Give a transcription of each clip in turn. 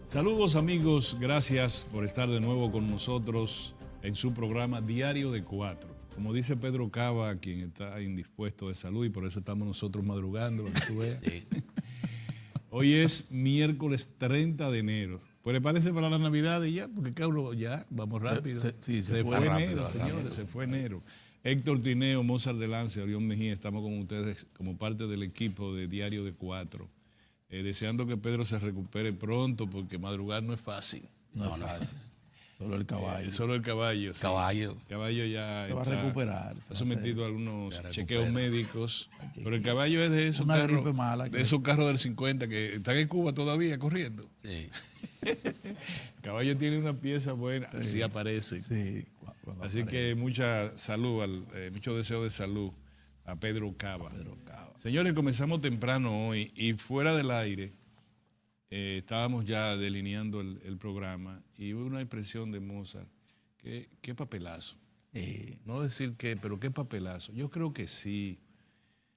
Saludos amigos, gracias por estar de nuevo con nosotros en su programa Diario de Cuatro. Como dice Pedro Cava, quien está indispuesto de salud y por eso estamos nosotros madrugando, para que tú veas. Sí. Hoy es miércoles 30 de enero. Pues le parece para la Navidad y ya, porque cabrón, ya, vamos rápido. Se fue enero, señores, se fue enero. Héctor Tineo, Mozart de Lance, Orión Mejía, estamos con ustedes como parte del equipo de Diario de Cuatro. Deseando que Pedro se recupere pronto, porque madrugar no es fácil. No es fácil. Solo el caballo. Solo el caballo. Sí. Caballo. El caballo ya se va a recuperar. Ha sometido a algunos chequeos médicos. Pero el caballo es de esos carros del 50 que están en Cuba todavía corriendo. Sí. El caballo tiene una pieza buena, sí aparece. Sí, así aparece. Que mucha salud, mucho deseo de salud a Pedro Cava. Señores, comenzamos temprano hoy y fuera del aire estábamos ya delineando el programa y hubo una expresión de Mozart, qué papelazo. No decir qué, pero qué papelazo. Yo creo que sí.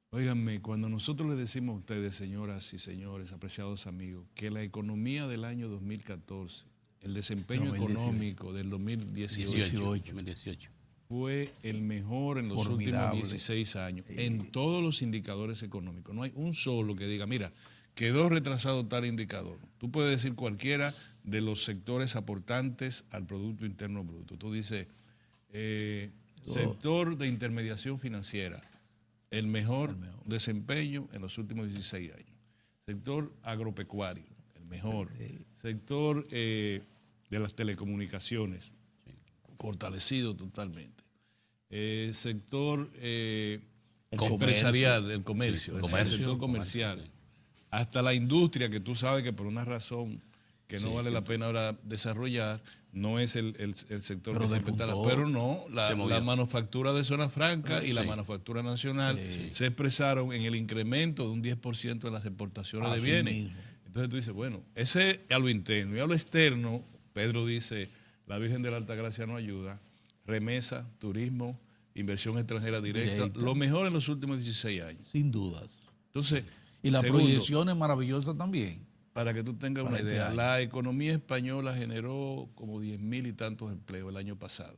Óiganme, cuando nosotros le decimos a ustedes, señoras y señores, apreciados amigos, que la economía del año 2014, el desempeño económico del 2018 fue el mejor en los últimos 16 años, en todos los indicadores económicos. No hay un solo que diga, mira, quedó retrasado tal indicador. Tú puedes decir cualquiera de los sectores aportantes al Producto Interno Bruto. Tú dices, sector de intermediación financiera, el mejor desempeño en los últimos 16 años. Sector agropecuario, el mejor. Sector de las telecomunicaciones, fortalecido totalmente. Sector empresarial, del comercio, el sector comercial. Hasta la industria, que tú sabes que por una razón que no vale la pena ahora desarrollar, no es el sector que se respeta. Pero no, la manufactura de zona franca y la manufactura nacional se expresaron en el incremento de un 10% en las exportaciones de bienes. Mismo. Entonces tú dices, bueno, ese a lo interno. Y a lo externo, Pedro dice, la Virgen de la Altagracia no ayuda. Remesa, turismo, inversión extranjera directa, lo mejor en los últimos 16 años. Sin dudas. Entonces, y la proyección es maravillosa también. Para que tú tengas una idea, la economía española generó como 10,000 y tantos empleos el año pasado.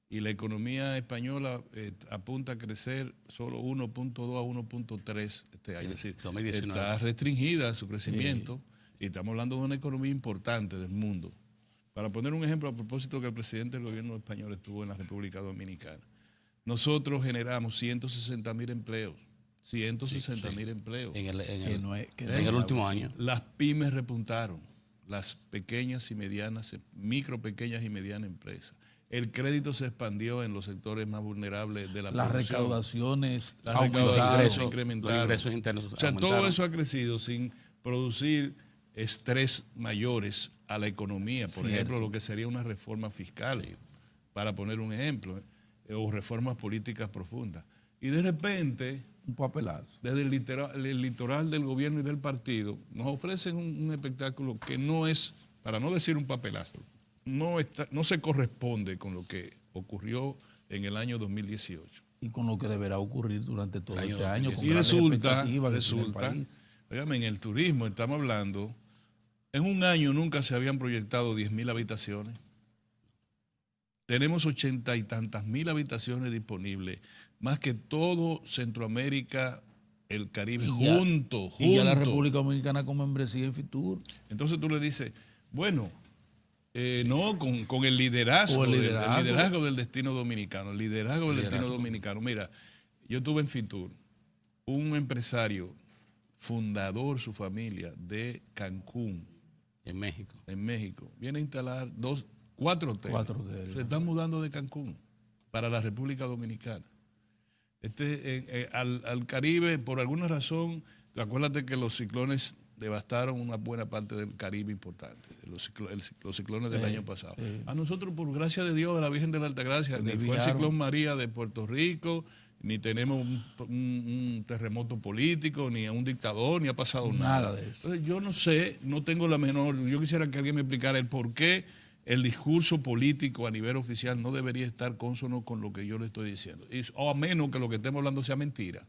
Y la economía española apunta a crecer solo 1.2 a 1.3 este año. Es decir, 2019. Está restringida su crecimiento y estamos hablando de una economía importante del mundo. Para poner un ejemplo a propósito que el presidente del gobierno español estuvo en la República Dominicana. Nosotros generamos 160,000 empleos. 160,000 empleos. En el último año. Las pymes repuntaron, las pequeñas y medianas, micro, pequeñas y medianas empresas. El crédito se expandió en los sectores más vulnerables de la las producción. Recaudaciones se incrementaron. Los ingresos internos aumentaron. Todo eso ha crecido sin producir estrés mayores a la economía. Por ejemplo, lo que sería una reforma fiscal, para poner un ejemplo, o reformas políticas profundas. Y de repente, un papelazo. Desde el litoral del gobierno y del partido, nos ofrecen un espectáculo que no es, para no decir un papelazo, no se corresponde con lo que ocurrió en el año 2018. Y con lo que deberá ocurrir durante todo este año. Y resulta, óigame, en el turismo estamos hablando, en un año nunca se habían proyectado 10,000 habitaciones. Tenemos 80 y tantas mil habitaciones disponibles, más que todo Centroamérica, el Caribe, junto. Y ya la República Dominicana con membresía en Fitur. Entonces tú le dices, bueno, no, con el liderazgo, el liderazgo del destino dominicano, el liderazgo del destino dominicano. Mira, yo tuve en Fitur un empresario, fundador, su familia, de Cancún. En México. Viene a instalar 4 hoteles. Se están mudando de Cancún para la República Dominicana. Al Caribe, por alguna razón, acuérdate que los ciclones devastaron una buena parte del Caribe importante, los ciclones del año pasado. A nosotros, por gracia de Dios, de la Virgen de la Altagracia, ni fue el ciclón María de Puerto Rico, ni tenemos un terremoto político, ni un dictador, ni ha pasado nada de eso. Entonces, yo no sé, no tengo la menor, yo quisiera que alguien me explicara el por qué el discurso político a nivel oficial no debería estar cónsono con lo que yo le estoy diciendo. O a menos que lo que estemos hablando sea mentira.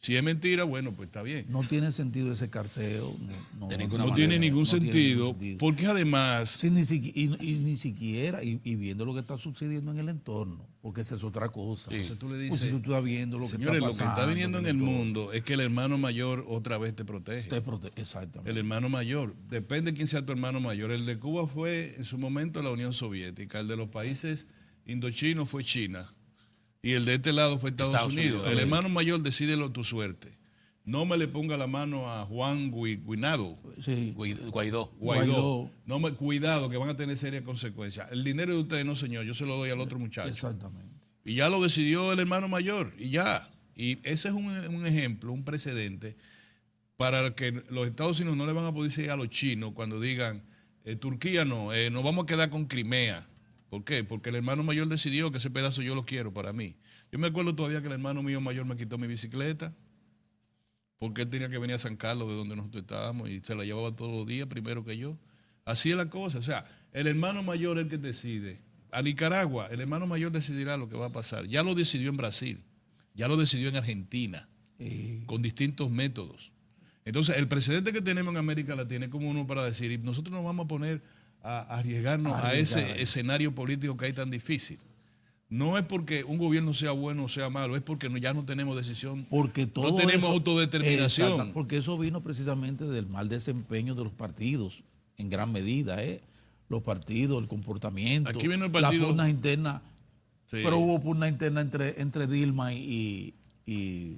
Si es mentira, bueno, pues está bien. No tiene sentido ese carceo. No tiene ningún sentido, porque además... Sí, ni siquiera, y viendo lo que está sucediendo en el entorno, porque esa es otra cosa. Sí. Entonces tú le dices, pues si tú estás viendo lo señores, que está pasando, lo que está viniendo en el mundo es que el hermano mayor otra vez te protege. Exactamente. El hermano mayor, depende de quién sea tu hermano mayor. El de Cuba fue en su momento la Unión Soviética, el de los países indochinos fue China. Y el de este lado fue Estados Unidos. El hermano mayor decide tu suerte. No me le ponga la mano a Juan Guaidó. Sí. Guaidó. No cuidado, que van a tener serias consecuencias. El dinero de ustedes no, señor, yo se lo doy al otro muchacho. Exactamente. Y ya lo decidió el hermano mayor, y ya. Y ese es un ejemplo, un precedente, para que los Estados Unidos no le van a poder decir a los chinos cuando digan, Turquía no, nos vamos a quedar con Crimea. ¿Por qué? Porque el hermano mayor decidió que ese pedazo yo lo quiero para mí. Yo me acuerdo todavía que el hermano mío mayor me quitó mi bicicleta, porque él tenía que venir a San Carlos, de donde nosotros estábamos, y se la llevaba todos los días primero que yo. Así es la cosa. O sea, el hermano mayor es el que decide. A Nicaragua, el hermano mayor decidirá lo que va a pasar. Ya lo decidió en Brasil, ya lo decidió en Argentina, con distintos métodos. Entonces, el precedente que tenemos en América Latina es como uno para decir, y nosotros nos vamos a poner a arriesgarnos a ese escenario político que hay tan difícil. No es porque un gobierno sea bueno o sea malo, es porque ya no tenemos decisión, porque no tenemos autodeterminación. Exacto, porque eso vino precisamente del mal desempeño de los partidos, en gran medida, los partidos, el comportamiento, aquí viene el partido, las pugnas internas, sí. Pero hubo pugna interna entre Dilma y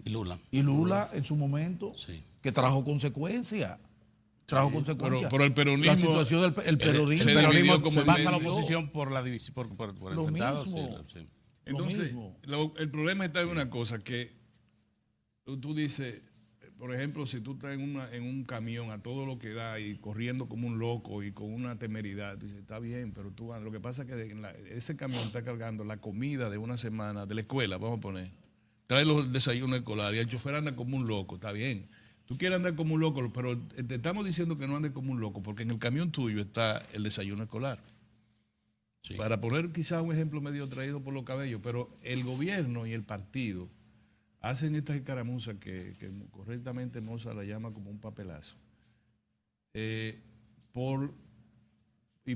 Lula en su momento, sí. Que trajo consecuencias. Pero el peronismo, la situación del peronismo, el peronismo como se basa la oposición por la división, por el lo Estado. mismo. Sí. Entonces, el problema está en una cosa, que tú dices, por ejemplo, si tú estás en un camión a todo lo que da y corriendo como un loco y con una temeridad, tú dices, está bien, pero lo que pasa es que ese camión está cargando la comida de una semana de la escuela, vamos a poner, trae los desayunos escolares y el chofer anda como un loco, está bien. Tú quieres andar como un loco, pero te estamos diciendo que no andes como un loco, porque en el camión tuyo está el desayuno escolar. Sí. Para poner quizás un ejemplo medio traído por los cabellos, pero el gobierno y el partido hacen estas escaramuzas que correctamente Moza la llama como un papelazo, y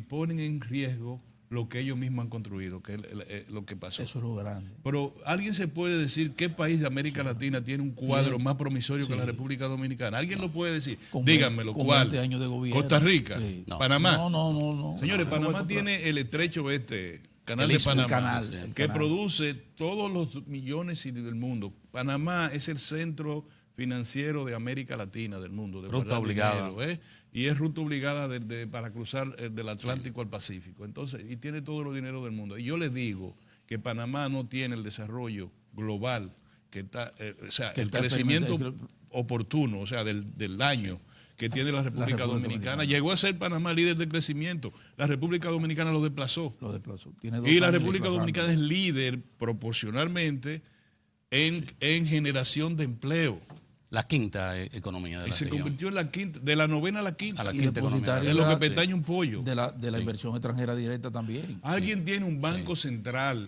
ponen en riesgo lo que ellos mismos han construido, que es lo que pasó. Eso es lo grande. Pero alguien se puede decir qué país de América Latina tiene un cuadro más promisorio que la República Dominicana. ¿Alguien lo puede decir? Díganmelo, ¿cuál? 20 años de gobierno. Costa Rica, No. Panamá. No. Señores, Panamá tiene el estrecho canal de Panamá, que produce todos los millones del mundo. Panamá es el centro financiero de América Latina, del mundo. De ruta obligada. Dinero, y es ruta obligada para cruzar del Atlántico al Pacífico. Entonces, y tiene todo el dinero del mundo. Y yo les digo que Panamá no tiene el desarrollo global, que está, el crecimiento oportuno, o sea, del año que tiene la República Dominicana. Llegó a ser Panamá líder de crecimiento. La República Dominicana lo desplazó. Y la República Dominicana es líder proporcionalmente en generación de empleo. La quinta economía de la región. Se convirtió en la quinta, de la novena a la quinta. A la quinta economía. Es lo que pestaña un pollo. De la inversión extranjera directa también. Alguien tiene un banco central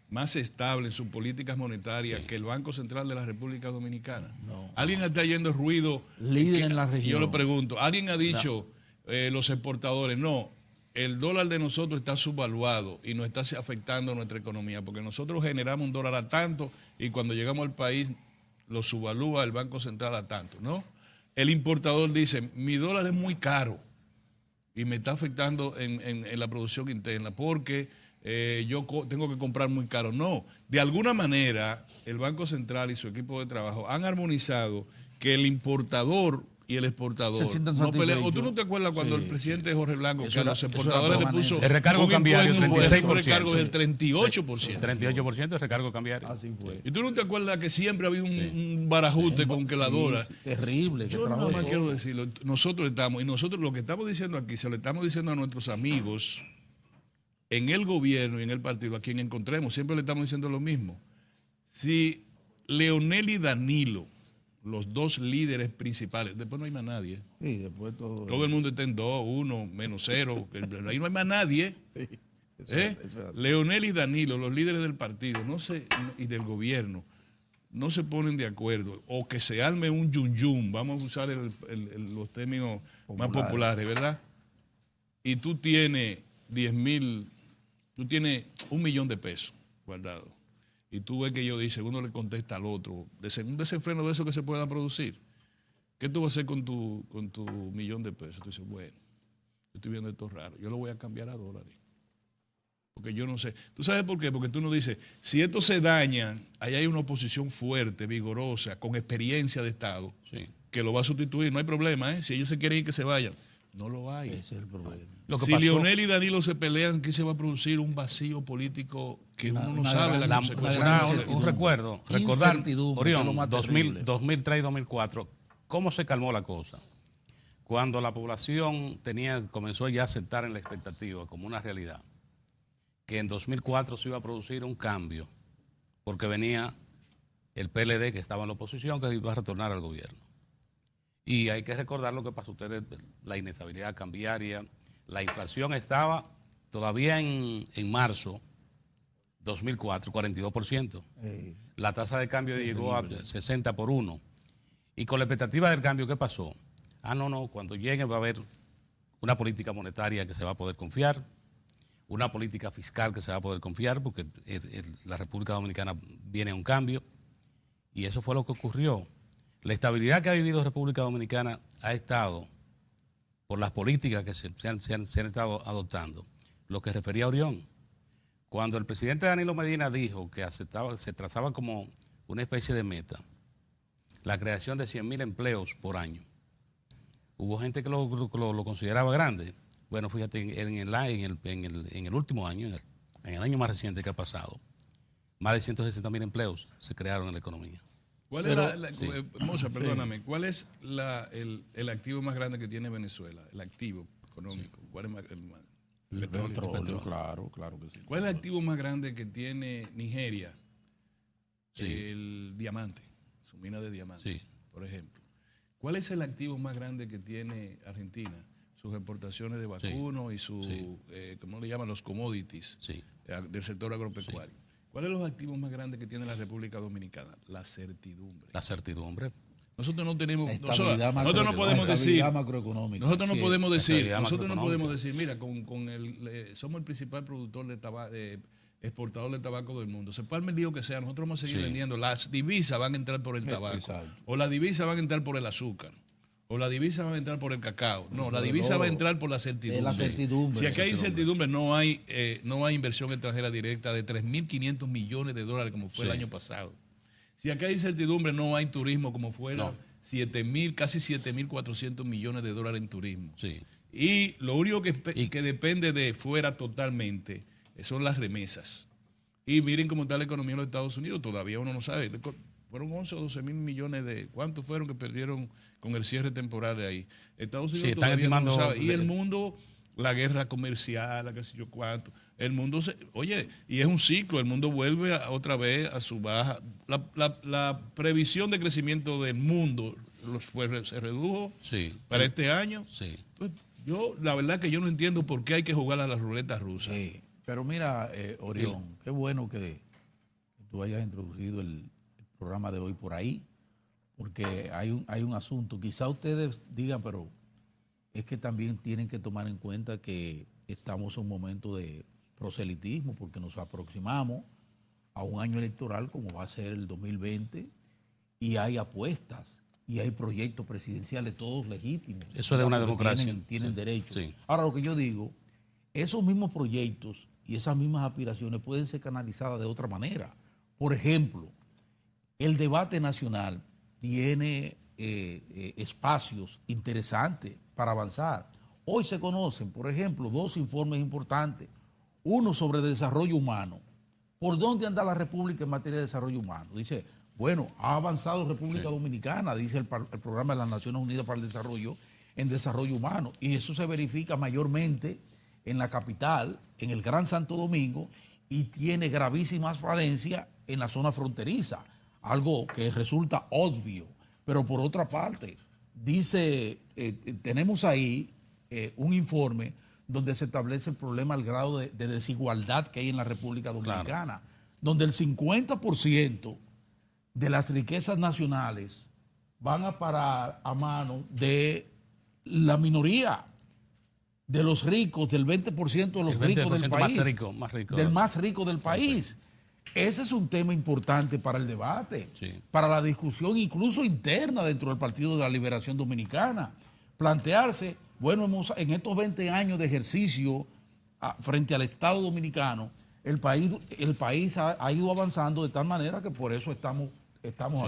más estable en sus políticas monetarias que el Banco Central de la República Dominicana. Alguien está yendo ruido. Líder en la región. Yo lo pregunto. Alguien ha dicho, los exportadores, no, el dólar de nosotros está subvaluado y nos está afectando nuestra economía, porque nosotros generamos un dólar a tanto y cuando llegamos al país lo subvalúa el Banco Central a tanto, ¿no? El importador dice, mi dólar es muy caro y me está afectando en la producción interna porque yo tengo que comprar muy caro. No, de alguna manera el Banco Central y su equipo de trabajo han armonizado que el importador y el exportador no pelean. ¿O tú no te acuerdas cuando el presidente Jorge Blanco, que a los exportadores le puso el recargo cambiario del 36%? Un recargo del 38%. 38% de recargo cambiario. Así fue. ¿Y tú no te acuerdas que siempre había un barajuste con que la dólar? Terrible. Yo nada más quiero decirlo. Nosotros lo que estamos diciendo aquí, se lo estamos diciendo a nuestros amigos en el gobierno y en el partido, a quien encontremos, siempre le estamos diciendo lo mismo. Si Leonel y Danilo, los dos líderes principales, después no hay más nadie. Sí, después todo el mundo está en 2, 1, menos 0, ahí no hay más nadie. Leonel y Danilo, los líderes del partido, y del gobierno, no se ponen de acuerdo o que se arme un yun, vamos a usar los términos más populares, ¿verdad? Y tú tienes 10,000, tú tienes 1,000,000 de pesos guardados. Y tú ves que ellos dicen, uno le contesta al otro, un desenfreno de eso que se pueda producir. ¿Qué tú vas a hacer con tu 1,000,000 de pesos? Tú dices, bueno, yo estoy viendo esto raro, yo lo voy a cambiar a dólares. Porque yo no sé. ¿Tú sabes por qué? Porque tú nos dices, si esto se daña, ahí hay una oposición fuerte, vigorosa, con experiencia de Estado, Sí. que lo va a sustituir. No hay problema, ¿eh? Si ellos se quieren ir, que se vayan. No lo hay. Ese es el problema. Si Leonel y Danilo se pelean, aquí se va a producir un vacío político que uno no sabe la consecuencia. Un recuerdo, recordar, Incertidumbre, Orión, que es lo más 2003 y 2004, ¿cómo se calmó la cosa? Cuando la población comenzó ya a aceptar en la expectativa como una realidad, que en 2004 se iba a producir un cambio, porque venía el PLD que estaba en la oposición, que iba a retornar al gobierno. Y hay que recordar lo que pasó a ustedes, la inestabilidad cambiaria, la inflación estaba todavía en marzo 2004, 42%. La tasa de cambio llegó a 60 por 1. Y con la expectativa del cambio, ¿qué pasó? No, cuando llegue va a haber una política monetaria que se va a poder confiar, una política fiscal que se va a poder confiar, porque la República Dominicana viene a un cambio. Y eso fue lo que ocurrió. La estabilidad que ha vivido República Dominicana ha estado por las políticas que se han estado adoptando. Lo que refería a Orión. Cuando el presidente Danilo Medina dijo que se trazaba como una especie de meta la creación de 100,000 empleos por año, hubo gente que lo consideraba grande. Bueno, fíjate, en el último año, en el año más reciente que ha pasado, más de 160,000 empleos se crearon en la economía. ¿Cuál es Moza, perdóname, ¿cuál es el activo más grande que tiene Venezuela? El activo económico. ¿Cuál es el petróleo, claro que sí. ¿Cuál es el activo más grande que tiene Nigeria? Sí. El diamante, su mina de diamante, Sí. por ejemplo. ¿Cuál es el activo más grande que tiene Argentina? Sus exportaciones de vacunos y ¿cómo le llaman? Los commodities del sector agropecuario. Sí. ¿Cuáles son los activos más grandes que tiene la República Dominicana? La certidumbre. La certidumbre. Nosotros no tenemos, nosotros no podemos decir, macroeconómica. Nosotros no podemos decir, mira, somos el principal productor exportador de tabaco del mundo. Se palme el lío que sea, nosotros vamos a seguir vendiendo. Las divisas van a entrar por el tabaco. Exacto. O las divisas van a entrar por el azúcar. O la divisa va a entrar por el cacao. No, la divisa va a entrar por la certidumbre. La certidumbre. Si aquí hay incertidumbre, no hay inversión extranjera directa de 3.500 millones de dólares como fue el año pasado. Si aquí hay incertidumbre, no hay turismo como fuera 7,000, casi 7.400 millones de dólares en turismo. Sí. Y lo único que depende de fuera totalmente son las remesas. Y miren cómo está la economía de los Estados Unidos, todavía uno no sabe. Fueron 11 o 12 mil millones de... ¿Cuántos fueron que perdieron con el cierre temporal de ahí? Estados Unidos todavía no lo sabe. Y el mundo, la guerra comercial, la qué sé yo cuánto. El mundo, y es un ciclo, el mundo vuelve otra vez a su baja. La previsión de crecimiento del mundo se redujo para este año. Sí. Entonces, la verdad que yo no entiendo por qué hay que jugar a las ruletas rusas. Sí. Pero mira, Orión, qué bueno que tú hayas introducido el programa de hoy por ahí, porque hay un asunto. Quizá ustedes digan, pero es que también tienen que tomar en cuenta que estamos en un momento de proselitismo, porque nos aproximamos a un año electoral como va a ser el 2020, y hay apuestas, y hay proyectos presidenciales, todos legítimos. Eso es de una democracia. Tienen derecho. Sí. Ahora, lo que yo digo, esos mismos proyectos y esas mismas aspiraciones pueden ser canalizadas de otra manera. Por ejemplo, el debate nacional tiene espacios interesantes para avanzar. Hoy se conocen, por ejemplo, 2 informes importantes. Uno sobre desarrollo humano. ¿Por dónde anda la República en materia de desarrollo humano? Dice, bueno, ha avanzado República Dominicana, dice el Programa de las Naciones Unidas para el Desarrollo, en desarrollo humano. Y eso se verifica mayormente en la capital, en el Gran Santo Domingo, y tiene gravísimas falencias en la zona fronteriza. Algo que resulta obvio, pero por otra parte, dice, tenemos ahí un informe donde se establece el problema al grado de desigualdad que hay en la República Dominicana, donde el 50% de las riquezas nacionales van a parar a manos de la minoría, de los ricos, del 20% de los ricos del país. Más rico. Del más rico del país. Ese es un tema importante para el debate, para la discusión incluso interna dentro del Partido de la Liberación Dominicana. Plantearse, bueno, en estos 20 años de ejercicio frente al Estado Dominicano, el país ha ido avanzando de tal manera que por eso estamos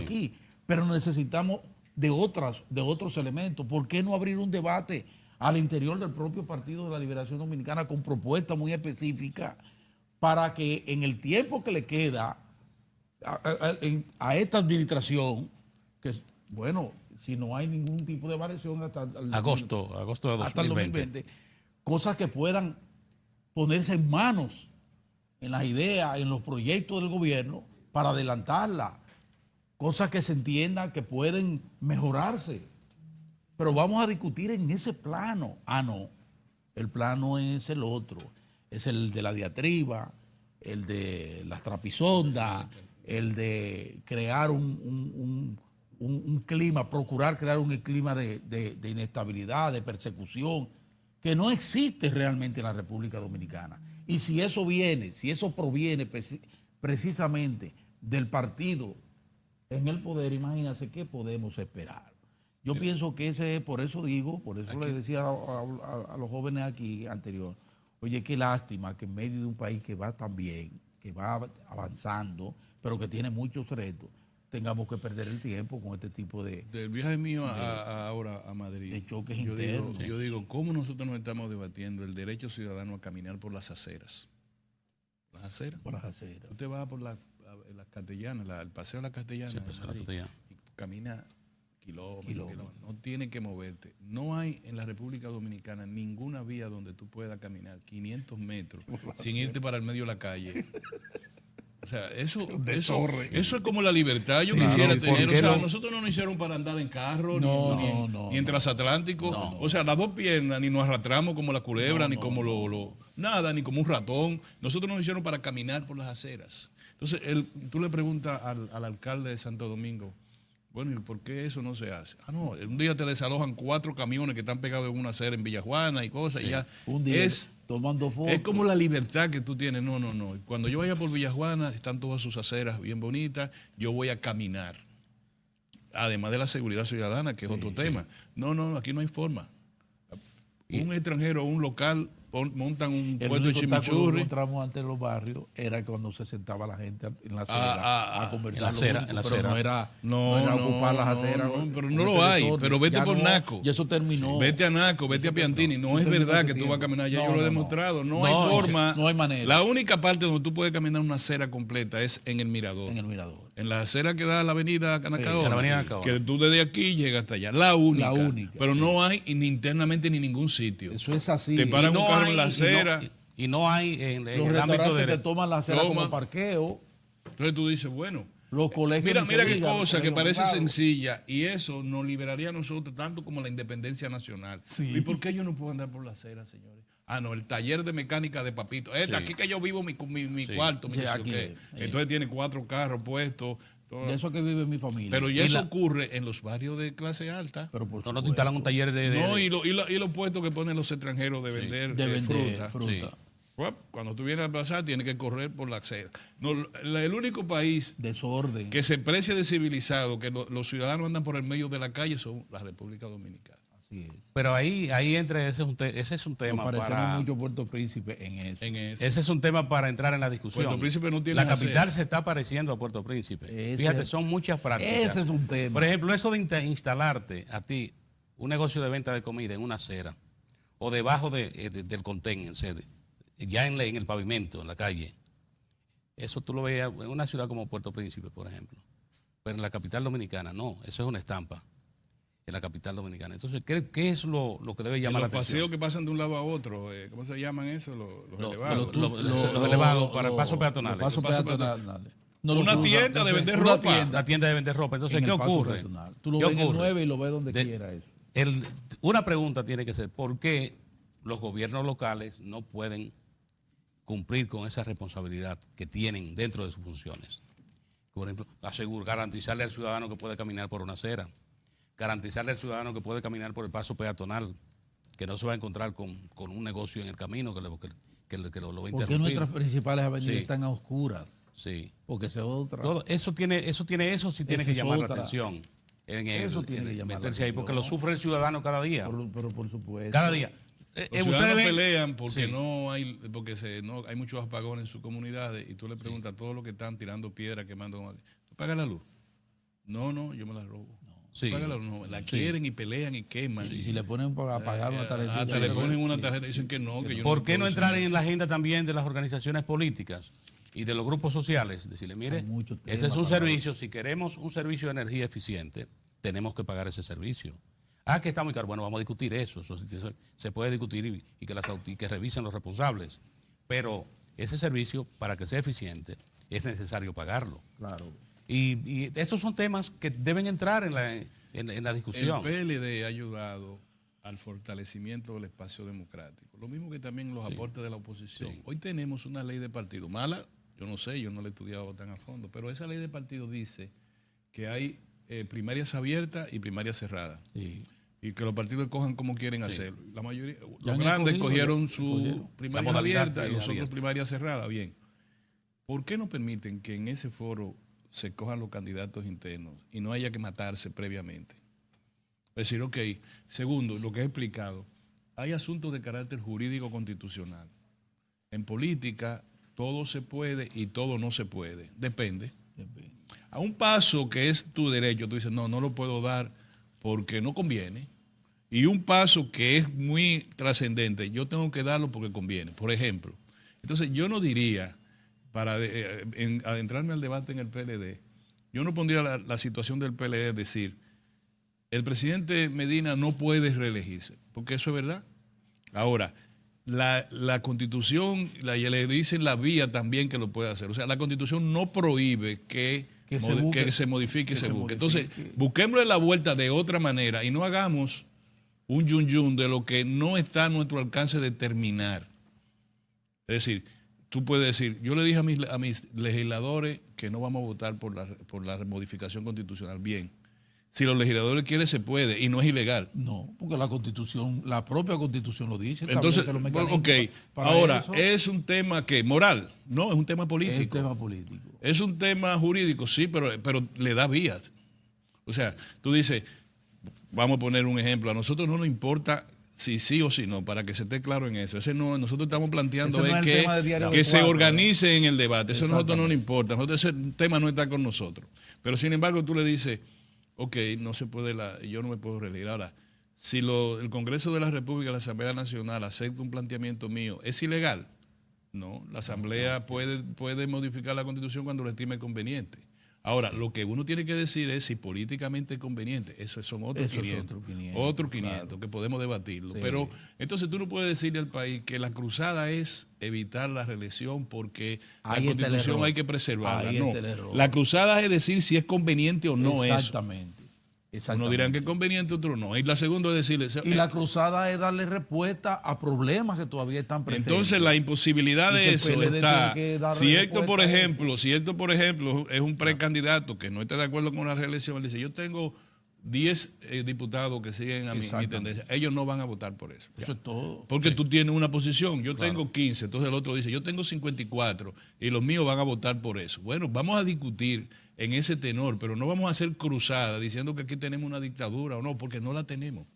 aquí. Pero necesitamos de otros elementos. ¿Por qué no abrir un debate al interior del propio Partido de la Liberación Dominicana con propuestas muy específicas para que en el tiempo que le queda a esta administración, que bueno, si no hay ningún tipo de variación hasta agosto de 2020, hasta el 2020, cosas que puedan ponerse en manos, en las ideas, en los proyectos del gobierno para adelantarla, cosas que se entiendan que pueden mejorarse. Pero vamos a discutir en ese plano. No, el plano es el otro. Es el de la diatriba, el de las trapisondas, el de crear un clima, procurar crear un clima de inestabilidad, de persecución, que no existe realmente en la República Dominicana. Y si eso proviene precisamente del partido en el poder, imagínense qué podemos esperar. Yo pienso que por eso le decía a los jóvenes aquí anterior, oye, qué lástima que en medio de un país que va tan bien, que va avanzando, pero que tiene muchos retos, tengamos que perder el tiempo con este tipo del viaje mío ahora a Madrid. De choques internos. Yo digo, ¿cómo nosotros nos estamos debatiendo el derecho ciudadano a caminar por las aceras? ¿Las aceras? Por las aceras. Usted va por las Castellanas, el paseo de la Castellana, y camina kilómetros. No tiene que moverte. No hay en la República Dominicana ninguna vía donde tú puedas caminar 500 metros sin irte para el medio de la calle. O sea, eso es como la libertad. Yo quisiera tener. O sea, nosotros no nos hicieron para andar en carro, ni en transatlántico. No. O sea, las dos piernas, ni nos arrastramos como la culebra, ni como nada, ni como un ratón. Nosotros nos hicieron para caminar por las aceras. Entonces, tú le preguntas al alcalde de Santo Domingo, bueno, ¿y por qué eso no se hace? No, un día te desalojan 4 camiones que están pegados en una acera en Villajuana y cosas. Sí. Y ya un día tomando fotos. Es como la libertad que tú tienes. No. Cuando yo vaya por Villajuana, están todas sus aceras bien bonitas, yo voy a caminar. Además de la seguridad ciudadana, que es otro tema. No, aquí no hay forma. Un extranjero o un local montan un puesto de chimichurri. Lo que encontramos antes en los barrios era cuando se sentaba la gente en la acera a conversar. En la acera. Pero no era ocupar las aceras. Pero no lo hay. Pero vete por Naco. Y eso terminó. Vete a Naco, vete a Piantini. No es verdad que tú vas a caminar allá. Yo lo he demostrado. No hay forma. No hay manera. La única parte donde tú puedes caminar una acera completa es en el Mirador. En la acera que da a la avenida Canacaona. Que tú desde aquí llegas hasta allá. La única. Pero no hay ni internamente ni ningún sitio. Eso es así. Te paran un carro en la acera. Y no hay en el ámbito de... que toman la acera como parqueo. Entonces tú dices, bueno, los colegios mira qué cosa que parece sencilla, y eso nos liberaría a nosotros tanto como la independencia nacional. Sí. ¿Y por qué yo no puedo andar por la acera, señores? No, el taller de mecánica de Papito. Aquí que yo vivo mi cuarto. Entonces tiene 4 carros puestos. Y eso que vive mi familia. Pero eso ocurre en los barrios de clase alta. Pero por no te instalan un taller de... No, y los puestos que ponen los extranjeros de vender fruta. Sí. Cuando tú vienes a pasar, tienes que correr por la acera. No, el único país desorden que se precia de civilizado, que los ciudadanos andan por el medio de la calle, son la República Dominicana. Así es. Pero ahí entra, ese es un tema para... mucho Puerto Príncipe en eso. Ese es un tema para entrar en la discusión. Puerto Príncipe no tiene la capital se está pareciendo a Puerto Príncipe. Fíjate, son muchas prácticas. Ese es un tema. Por ejemplo, eso de instalarte a ti un negocio de venta de comida en una acera o debajo del contén en sede, ya en el pavimento, en la calle. Eso tú lo veías en una ciudad como Puerto Príncipe, por ejemplo. Pero en la capital dominicana no, eso es una estampa. En la capital dominicana. Entonces, ¿qué es lo que debe llamar la atención? Los paseos que pasan de un lado a otro, ¿cómo se llaman eso? Los elevados. Los elevados para pasos peatonales. Una tienda de vender ropa. La tienda de vender ropa. Entonces, ¿qué ocurre? Tú lo ves en el 9 y lo ves donde quiera eso. Una pregunta tiene que ser, ¿por qué los gobiernos locales no pueden cumplir con esa responsabilidad que tienen dentro de sus funciones? Por ejemplo, garantizarle al ciudadano que puede caminar por una acera, garantizarle al ciudadano que puede caminar por el paso peatonal, que no se va a encontrar con un negocio en el camino que lo va a interrumpir. ¿Por qué nuestras principales avenidas Sí. están a oscuras? Sí. Porque esa es otra. Todo eso tiene sí tiene Esa que es llamar la otra. atención. Eso tiene que llamar la meterse ahí, porque lo atención. sufre el ciudadano cada día. Pero por supuesto. Cada día. Los ciudadanos pelean porque Sí. no hay muchos apagones en sus comunidades y tú le preguntas a todos los que están tirando piedra, quemando, ¿tú pagas la luz? No, yo me la robo. Sí. ¿Tú pagas la luz? No, la quieren y pelean y queman. Y si le ponen para pagar una tarjeta. Hasta le ponen una tarjeta y dicen que no, que yo ¿Por qué no puedo entrar hacer en la agenda también de las organizaciones políticas y de los grupos sociales? Decirle, mire, Hay muchos ese temas es un para servicio, si queremos un servicio de energía eficiente, tenemos que pagar ese servicio. Que está muy caro. Bueno, vamos a discutir eso se puede discutir y que revisen los responsables. Pero ese servicio, para que sea eficiente, es necesario pagarlo. Claro. Y esos son temas que deben entrar en la discusión. El PLD ha ayudado al fortalecimiento del espacio democrático. Lo mismo que también los aportes de la oposición. Sí. Hoy tenemos una ley de partido. Mala, yo no sé, yo no la he estudiado tan a fondo, pero esa ley de partido dice que hay primarias abiertas y primarias cerradas. Sí. Y que los partidos cojan como quieren hacerlo. La mayoría, Ya los han grandes escogido, cogieron ya su escogieron. primaria La modalidad abierta y es los otros abierta. primaria cerrada. Bien. ¿Por qué no permiten que en ese foro se cojan los candidatos internos y no haya que matarse previamente? Es decir, ok, segundo, lo que he explicado, hay asuntos de carácter jurídico constitucional. En política todo se puede y todo no se puede. Depende. A un paso que es tu derecho, tú dices, no lo puedo dar porque no conviene. Y un paso que es muy trascendente, yo tengo que darlo porque conviene. Por ejemplo, entonces yo no diría, para adentrarme al debate en el PLD, yo no pondría la situación del PLD, decir, el presidente Medina no puede reelegirse, porque eso es verdad. Ahora, la Constitución, le dicen la vía también que lo puede hacer. O sea, la Constitución no prohíbe que se modifique y se busque. Entonces, busquémosle la vuelta de otra manera y no hagamos un yun de lo que no está a nuestro alcance determinar. Es decir, tú puedes decir, yo le dije a mis legisladores que no vamos a votar por la modificación constitucional. Bien. Si los legisladores quieren, se puede, y no es ilegal. No, porque la Constitución, la propia Constitución lo dice. Entonces, los mecanismos ok, para ahora, eso. ¿es un tema que moral? No, es un tema político. Es un tema político. Es un tema jurídico, sí, pero le da vías. O sea, tú dices, vamos a poner un ejemplo, a nosotros no nos importa si sí o si no, para que se esté claro en eso. Ese no, nosotros estamos planteando Ese no es el tema de Diario que se 24, organice en el debate. Eso a nosotros no nos importa. Ese tema no está con nosotros. Pero sin embargo, tú le dices, ok, no se puede, yo no me puedo reelegir. Ahora, si el Congreso de la República, la Asamblea Nacional, acepta un planteamiento mío, ¿es ilegal? No, la Asamblea puede modificar la Constitución cuando lo estime conveniente. Ahora, lo que uno tiene que decir es si políticamente es conveniente. Eso son otros 500. Otros 500 claro, que podemos debatirlo. Sí. Pero entonces tú no puedes decirle al país que la cruzada es evitar la reelección porque la Constitución hay que preservarla. No, la cruzada es decir si es conveniente o no eso. Exactamente. Unos dirán que es conveniente, otros no. Y la segunda es decirle... Y la cruzada es darle respuesta a problemas que todavía están presentes. Entonces la imposibilidad de eso está... Si esto, por ejemplo, es un precandidato que no está de acuerdo con la reelección, él dice, yo tengo 10 diputados que siguen a mi tendencia. Ellos no van a votar por eso. Eso es todo. Porque tú tienes una posición, yo tengo 15, entonces el otro dice, yo tengo 54 y los míos van a votar por eso. Bueno, vamos a discutir en ese tenor, pero no vamos a hacer cruzada diciendo que aquí tenemos una dictadura o no, porque no la tenemos.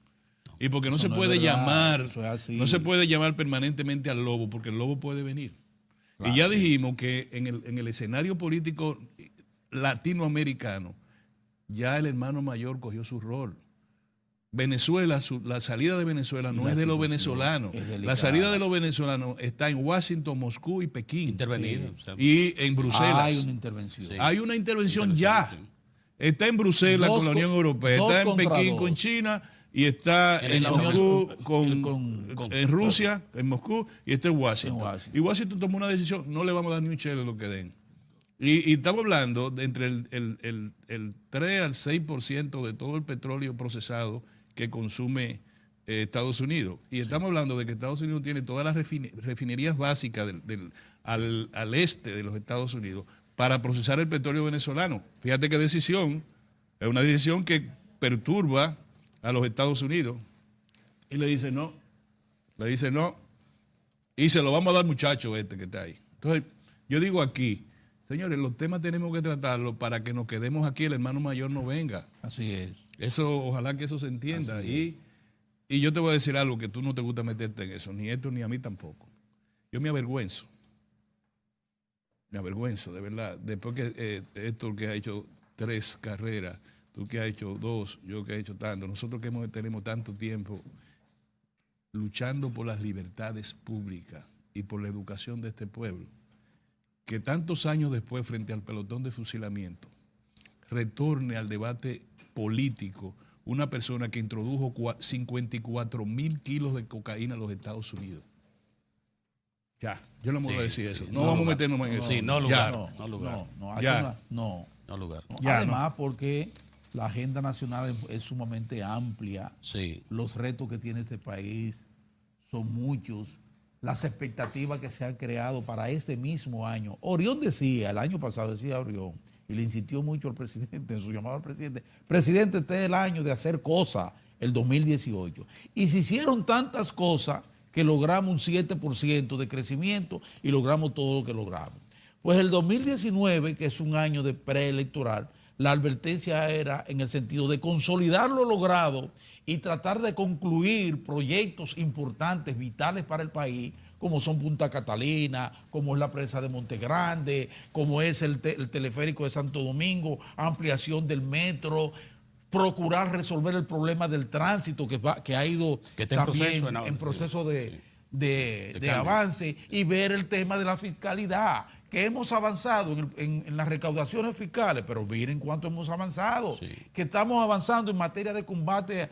Y porque no se puede llamar, no se puede llamar permanentemente al lobo, porque el lobo puede venir. Claro. Y ya dijimos que en el escenario político latinoamericano, ya el hermano mayor cogió su rol. Venezuela, la salida de Venezuela no es de los venezolanos. La salida de los venezolanos está en Washington, Moscú y Pekín. Intervenido. Y en Bruselas. Hay una intervención. Sí. Hay una intervención ya. Está en Bruselas con la Unión Europea, está en Pekín con China y está en Moscú en Rusia, en Moscú y está en Washington. Y Washington tomó una decisión, no le vamos a dar ni un chele lo que den. Y estamos hablando de entre el 3 al 6% de todo el petróleo procesado que consume Estados Unidos. Y estamos hablando de que Estados Unidos tiene todas las refinerías básicas al este de los Estados Unidos para procesar el petróleo venezolano. Fíjate qué decisión, es una decisión que perturba a los Estados Unidos. Y le dice no, y se lo vamos a dar muchacho que está ahí. Entonces, yo digo aquí, señores, los temas tenemos que tratarlos para que nos quedemos aquí, el hermano mayor no venga. Así es. Eso, ojalá que eso se entienda. Y yo te voy a decir algo que tú no te gusta meterte en eso, ni esto ni a mí tampoco. Yo me avergüenzo, de verdad. Después que Héctor, que ha hecho 3 carreras, tú que has hecho 2, yo que he hecho tanto, nosotros que tenemos tanto tiempo luchando por las libertades públicas y por la educación de este pueblo, que tantos años después, frente al pelotón de fusilamiento, retorne al debate político una persona que introdujo 54,000 kilos de cocaína a los Estados Unidos. Ya, yo no me voy a decir eso. No vamos a meternos en eso. Sí, no lugar. No lugar. No lugar. Además, porque la agenda nacional es sumamente amplia. Sí. Los retos que tiene este país son muchos. Las expectativas que se han creado para este mismo año. Orión decía, el año pasado decía Orión, y le insistió mucho al presidente, en su llamado al presidente, presidente, este es el año de hacer cosas, el 2018. Y se hicieron tantas cosas que logramos un 7% de crecimiento y logramos todo lo que logramos. Pues el 2019, que es un año de preelectoral, la advertencia era en el sentido de consolidar lo logrado y tratar de concluir proyectos importantes, vitales para el país, como son Punta Catalina, como es la presa de Monte Grande, como es el teleférico de Santo Domingo, ampliación del metro, procurar resolver el problema del tránsito que ha ido que también en proceso de avance, y ver el tema de la fiscalidad, que hemos avanzado en las recaudaciones fiscales, pero miren cuánto hemos avanzado, que estamos avanzando en materia de combate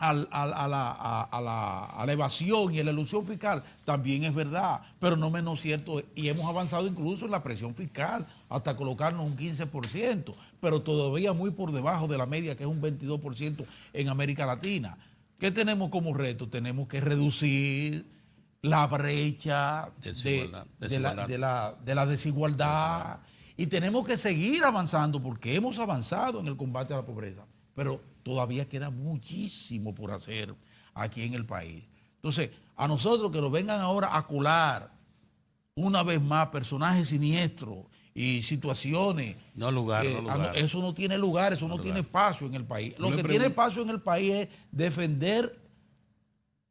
a la evasión y a la elusión fiscal, también es verdad, pero no menos cierto, y hemos avanzado incluso en la presión fiscal hasta colocarnos un 15%, pero todavía muy por debajo de la media, que es un 22% en América Latina. ¿Qué tenemos como reto? Tenemos que reducir la brecha de la desigualdad, y tenemos que seguir avanzando, porque hemos avanzado en el combate a la pobreza, pero todavía queda muchísimo por hacer aquí en el país. Entonces, a nosotros que nos vengan ahora a colar una vez más personajes siniestros y situaciones. No lugar. Eso no tiene lugar, eso no tiene espacio en el país. Lo que tiene espacio en el país es defender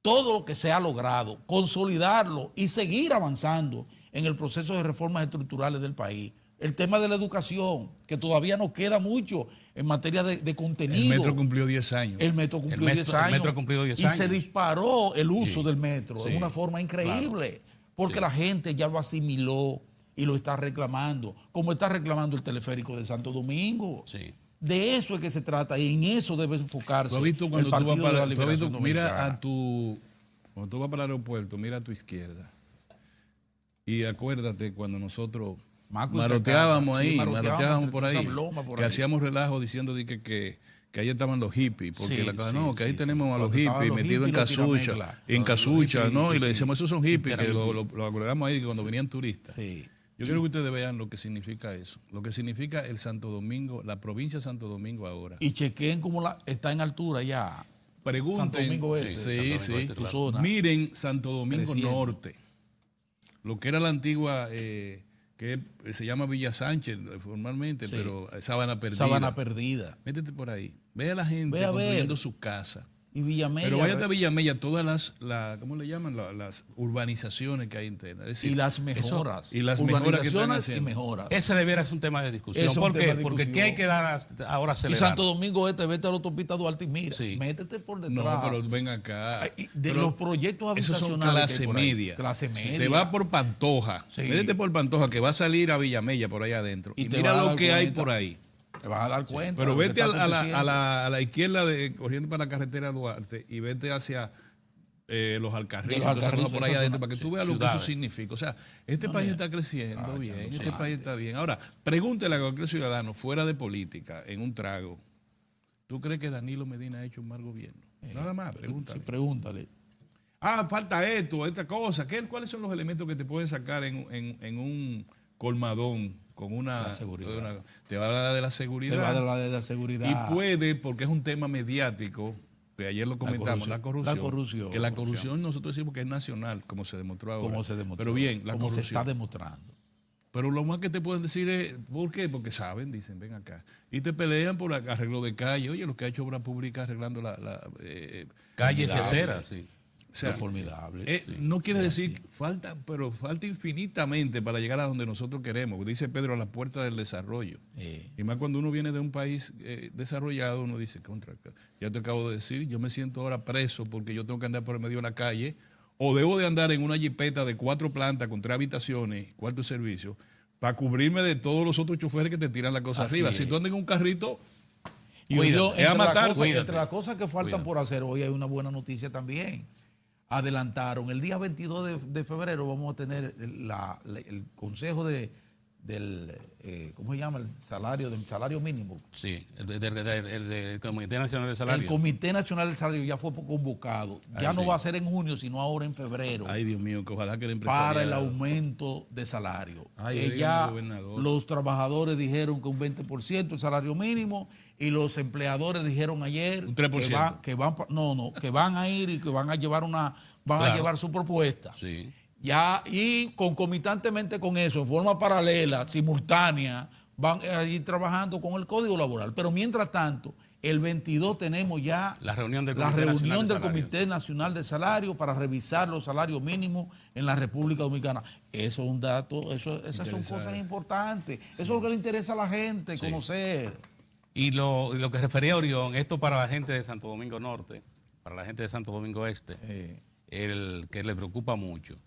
todo lo que se ha logrado, consolidarlo y seguir avanzando en el proceso de reformas estructurales del país. El tema de la educación, que todavía nos queda mucho en materia de contenido. El metro cumplió 10 años. El metro cumplió 10 años. El metro cumplió 10 años. Y se disparó el uso del metro de una forma increíble. Claro. Porque la gente ya lo asimiló y lo está reclamando, como está reclamando el teleférico de Santo Domingo. Sí. De eso es que se trata, y en eso debe enfocarse. ¿Tú has visto cuando tú vas para mira cuando tú vas para el aeropuerto, mira a tu izquierda. Y acuérdate cuando nosotros maroteábamos ahí, maroteábamos por ahí, que hacíamos relajo diciendo que ahí estaban los hippies, porque que ahí tenemos a los hippies metidos en casucha, ¿no? Y le decíamos, esos son hippies, que lo acordamos ahí cuando venían turistas. Sí. Yo quiero que ustedes vean lo que significa eso, lo que significa el Santo Domingo, la provincia de Santo Domingo ahora. Y chequeen cómo está en altura ya. Pregunten. Santo Domingo Este. Sí. Miren Santo Domingo Norte, lo que era la antigua, que se llama Villa Sánchez formalmente, pero Sabana Perdida. Métete por ahí. Ve a la gente construyendo su casa. Y Villamella. Pero váyate a Villamella, todas las ¿cómo le llaman? Las urbanizaciones que hay internas. Es decir, y las mejoras. Y las mejoras que están haciendo. Y mejoras. Ese debiera ser un tema de discusión. ¿Por qué? Porque ¿qué hay que dar ahora a celebrar? Y Santo Domingo Este, vete a la autopista Duarte y mira, métete por detrás. No, pero ven acá. Los proyectos habitacionales. Esos son clase media. Te va por Pantoja. Métete por Pantoja, que va a salir a Villamella por ahí adentro. Y mira lo que hay por ahí. Te vas a dar cuenta. Pero vete a la izquierda, corriendo para la carretera Duarte, y vete hacia los Alcarrizos, por ahí adentro, para que tú veas lo que eso significa. O sea, este país está creciendo bien, este país está bien. Ahora, pregúntele a cualquier ciudadano fuera de política, en un trago, ¿tú crees que Danilo Medina ha hecho un mal gobierno? Nada más, pregúntale. Sí, pregúntale. Falta esto, esta cosa. ¿Cuáles son los elementos que te pueden sacar en un colmadón con una, La seguridad. te va a hablar de la Te seguridad. va a hablar de la seguridad. Y puede, porque es un tema mediático, que ayer lo comentamos, la corrupción. Que la corrupción nosotros decimos que es nacional, como se demostró ahora. Como se demostró. Pero bien, la como corrupción. se está demostrando. Pero lo más que te pueden decir es, ¿por qué? Porque saben, dicen, ven acá. Y te pelean por arreglo de calle. Oye, lo que ha hecho Obra Pública arreglando Calles y aceras, sí. o sea, formidable. no quiere decir, falta infinitamente para llegar a donde nosotros queremos. Dice Pedro, a la puerta del desarrollo. Y más cuando uno viene de un país desarrollado, uno dice, ya te acabo de decir, yo me siento ahora preso porque yo tengo que andar por el medio de la calle, o debo de andar en una jipeta de 4 plantas con 3 habitaciones, cuarto de servicio, para cubrirme de todos los otros choferes que te tiran la cosa arriba. Si tú andas en un carrito, y entre las cosas que faltan Cuídate. por hacer hoy hay una buena noticia también. Adelantaron, el día 22 de febrero vamos a tener el consejo del ¿cómo se llama? Del salario mínimo. Sí, el del Comité Nacional de Salario. El Comité Nacional del Salario ya fue convocado. Ya no va a ser en junio, sino ahora en febrero. ay Dios mío, que ojalá que el empresario... Para el aumento de salario. Ay, Ya gobernador. los trabajadores dijeron que un 20% el salario mínimo y los empleadores dijeron ayer Un 3%. que van a ir y que van a llevar a llevar su propuesta. Sí. Ya, y concomitantemente con eso, en forma paralela, simultánea, van a ir trabajando con el Código Laboral. Pero mientras tanto, el 22 tenemos ya La reunión del Comité Nacional de Salario para revisar los salarios mínimos en la República Dominicana. Eso es un dato, esas son cosas importantes. Eso es lo que le interesa a la gente, conocer. Y lo que refería a Orión, esto para la gente de Santo Domingo Norte, para la gente de Santo Domingo Este, el que le preocupa mucho.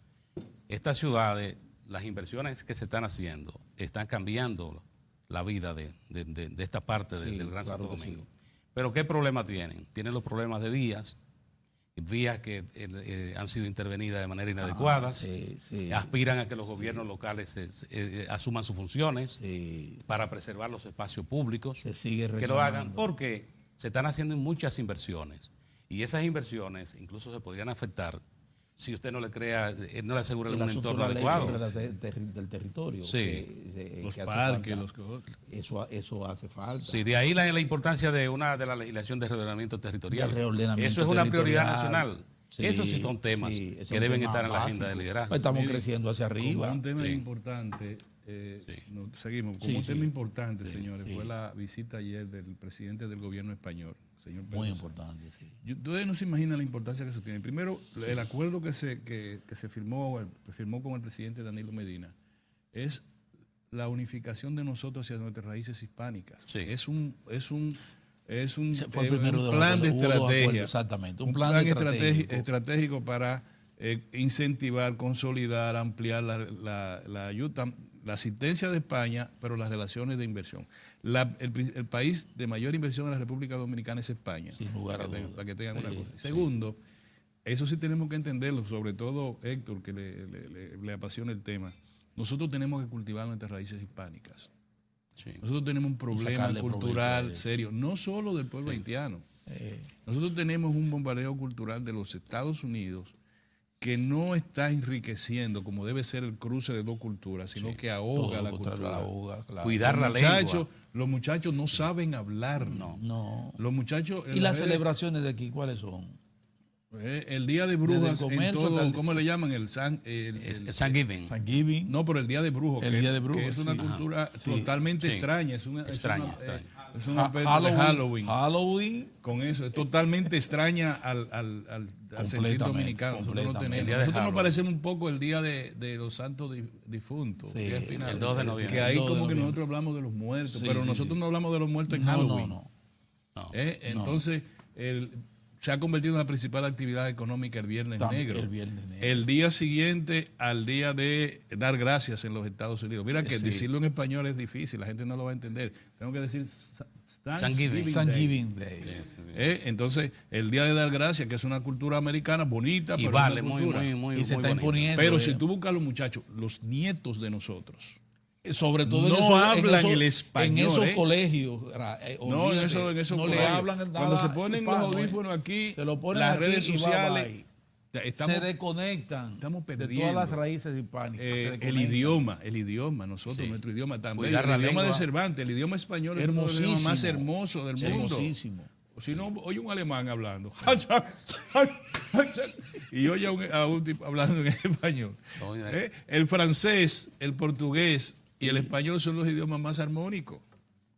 Estas ciudades, las inversiones que se están haciendo, están cambiando la vida de esta parte del Gran Santo Domingo. Pero ¿qué problema tienen? Tienen los problemas de vías que han sido intervenidas de manera inadecuada, aspiran a que los gobiernos locales asuman sus funciones para preservar los espacios públicos, que lo hagan, porque se están haciendo muchas inversiones y esas inversiones incluso se podrían afectar si usted no le crea, no le asegura un entorno adecuado. Del territorio. Sí. Los parques, eso hace falta. Sí, de ahí la importancia de la legislación de reordenamiento territorial. Eso es una prioridad nacional. Esos sí son temas que deben estar en la agenda de liderazgo. Estamos creciendo hacia arriba. Como un tema importante, seguimos. Como un tema importante, señores, fue la visita ayer del presidente del gobierno español. Señor Pedro Muy Sánchez. importante, sí. Ustedes no se imaginan la importancia que eso tiene. Primero, el acuerdo que se firmó con el presidente Danilo Medina es la unificación de nosotros hacia nuestras raíces hispánicas. Sí. Es un Fue el primero de plan de estrategia. Exactamente, un plan estratégico para incentivar, consolidar, ampliar la ayuda, la asistencia de España, pero las relaciones de inversión. El país de mayor inversión en la República Dominicana es España. Sin lugar a dudas. Para que tengan una cosa. Segundo, eso sí tenemos que entenderlo, sobre todo Héctor, que le apasiona el tema. Nosotros tenemos que cultivar nuestras raíces hispánicas. Sí. Nosotros tenemos un problema cultural serio, no solo del pueblo haitiano. Nosotros tenemos un bombardeo cultural de los Estados Unidos que no está enriqueciendo como debe ser el cruce de dos culturas, sino que ahoga la cultura. Cuidar la lengua. Los muchachos no saben hablar. No. Los muchachos. ¿Y las celebraciones de aquí cuáles son? El Día de Brujas, ¿cómo le llaman? El Thanksgiving. No, pero el Día de Brujas. Que es una cultura totalmente extraña. Es una Halloween. Con eso, es totalmente extraña al sentir dominicano. Nosotros nos parecemos un poco el Día de los Santos Difuntos. Sí, el 2 de noviembre. Que ahí como que nosotros hablamos de los muertos, pero nosotros no hablamos de los muertos en Halloween. No. Entonces, se ha convertido en la principal actividad económica el Viernes Negro. El día siguiente al día de dar gracias en los Estados Unidos. Mira que decirlo en español es difícil, la gente no lo va a entender. Tengo que decir Thanksgiving Day. Entonces, el día de dar gracias, que es una cultura americana bonita, y pero vale, y se está imponiendo. Pero si tú buscas a los muchachos, los nietos de nosotros, sobre todo no hablan el español. En esos colegios. No le hablan. Cuando se ponen los audífonos aquí, las redes sociales, se desconectan estamos de perdiendo. todas las raíces hispánicas. El idioma, nosotros, nuestro idioma también. Cuidar El la idioma de lengua. Cervantes, el idioma español es uno de los idiomas más hermosos del mundo. Hermosísimo. Si no, oye un alemán hablando. Y oye a un tipo hablando en español. El francés, el portugués y el español son los idiomas más armónicos.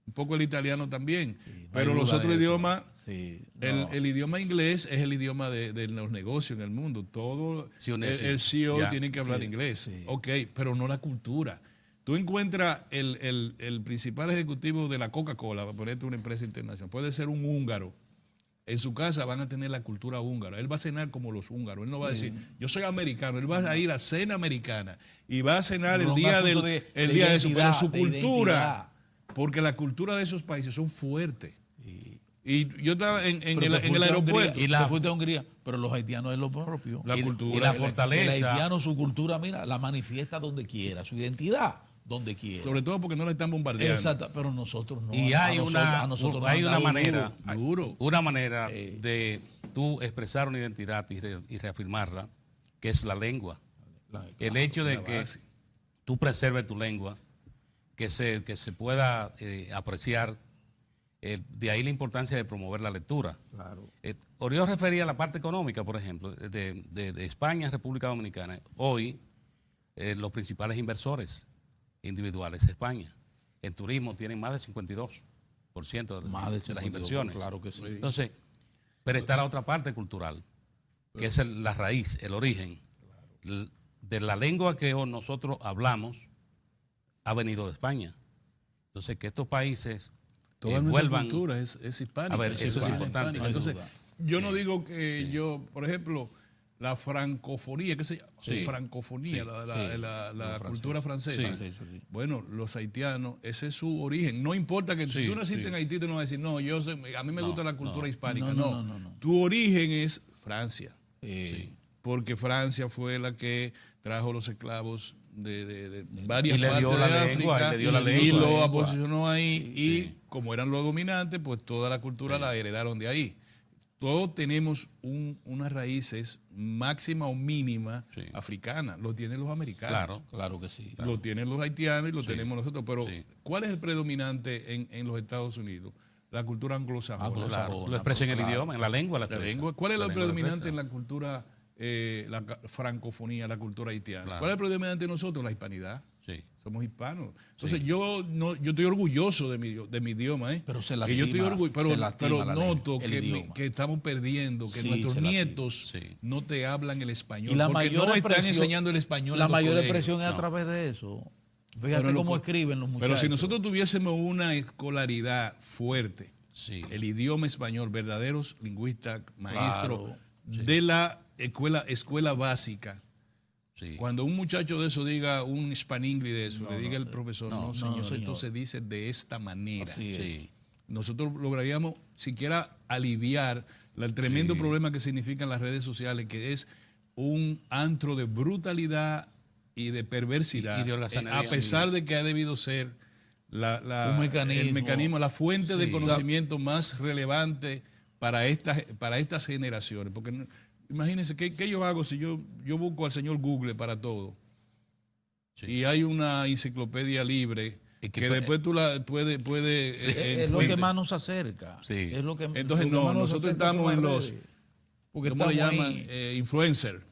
Un poco el italiano también. Pero los otros idiomas, el idioma inglés es el idioma de los negocios en el mundo. Todo el CEO tiene que hablar inglés. Sí. Ok, pero no la cultura. Tú encuentras el principal ejecutivo de la Coca-Cola, para ponerte una empresa internacional, puede ser un húngaro. En su casa van a tener la cultura húngara. Él va a cenar como los húngaros. Él no va a decir, yo soy americano. Él va a ir a cena americana y va a cenar el día de eso. Pero su cultura, porque la cultura de esos países son fuertes. Y yo estaba en el aeropuerto. Y la fuiste a Hungría, pero los haitianos es lo propio. La cultura. Y la fortaleza. El haitiano, su cultura, mira, la manifiesta donde quiera, su identidad donde quiera. Sobre todo porque no la están bombardeando. Exacto, pero nosotros no. Y hay una manera, una manera de tú expresar una identidad y reafirmarla, que es la lengua. El hecho de que tú preserves tu lengua, que se pueda apreciar. De ahí la importancia de promover la lectura. Claro. Oriol refería a la parte económica, por ejemplo, de España, República Dominicana. Hoy, los principales inversores individuales de España en turismo tienen más del 52% de las inversiones. Claro que sí. Entonces, pero está la otra parte cultural, que es la raíz, el origen. Claro. De la lengua que nosotros hablamos ha venido de España. Entonces, que estos países toda nuestra cultura es hispánica. A ver, eso es importante. Entonces, yo no digo que yo, por ejemplo, la francofonía, ¿qué se llama? Francofonía, la cultura francesa. Sí. Bueno, los haitianos, ese es su origen. No importa que si tú naciste en Haití, tú no vas a decir, no, a mí me gusta la cultura hispánica. No. Tu origen es Francia. Porque Francia fue la que trajo los esclavos de varias partes de África y lo posicionó ahí y como eran los dominantes, pues toda la cultura la heredaron de ahí. Todos tenemos unas raíces máxima o mínima africanas. Lo tienen los americanos. Claro que sí. Lo tienen los haitianos y lo tenemos nosotros. Pero ¿cuál es el predominante en los Estados Unidos? La cultura anglosajona. Claro. Lo expresa en el idioma, en la lengua. ¿Cuál es el predominante en la cultura la francofonía, la cultura haitiana? Claro. ¿Cuál es el predominante de nosotros? La hispanidad. Sí. Somos hispanos. Entonces yo estoy orgulloso de mi idioma, Pero se lastima, yo estoy orgulloso, pero noto que estamos perdiendo, que nuestros nietos no te hablan el español. Y porque no están enseñando el español. La mayor expresión es a través de eso. Fíjate cómo escriben los muchachos. Pero si nosotros tuviésemos una escolaridad fuerte, el idioma español, verdaderos lingüistas, maestros de la escuela básica. Sí. Cuando un muchacho de eso diga un Spanglish de eso, le diga el profesor, no, señor, esto se dice de esta manera. Nosotros lograríamos siquiera aliviar el tremendo problema que significan las redes sociales, que es un antro de brutalidad y de perversidad, a pesar de que ha debido ser el mecanismo, la fuente de conocimiento más relevante para estas generaciones. Porque imagínense, ¿qué yo hago si yo busco al señor Google para todo? Y hay una enciclopedia libre que después tú la puedes... es lo que más nos acerca. Es lo que, entonces nosotros estamos en los... ¿Cómo le llaman? Influencer.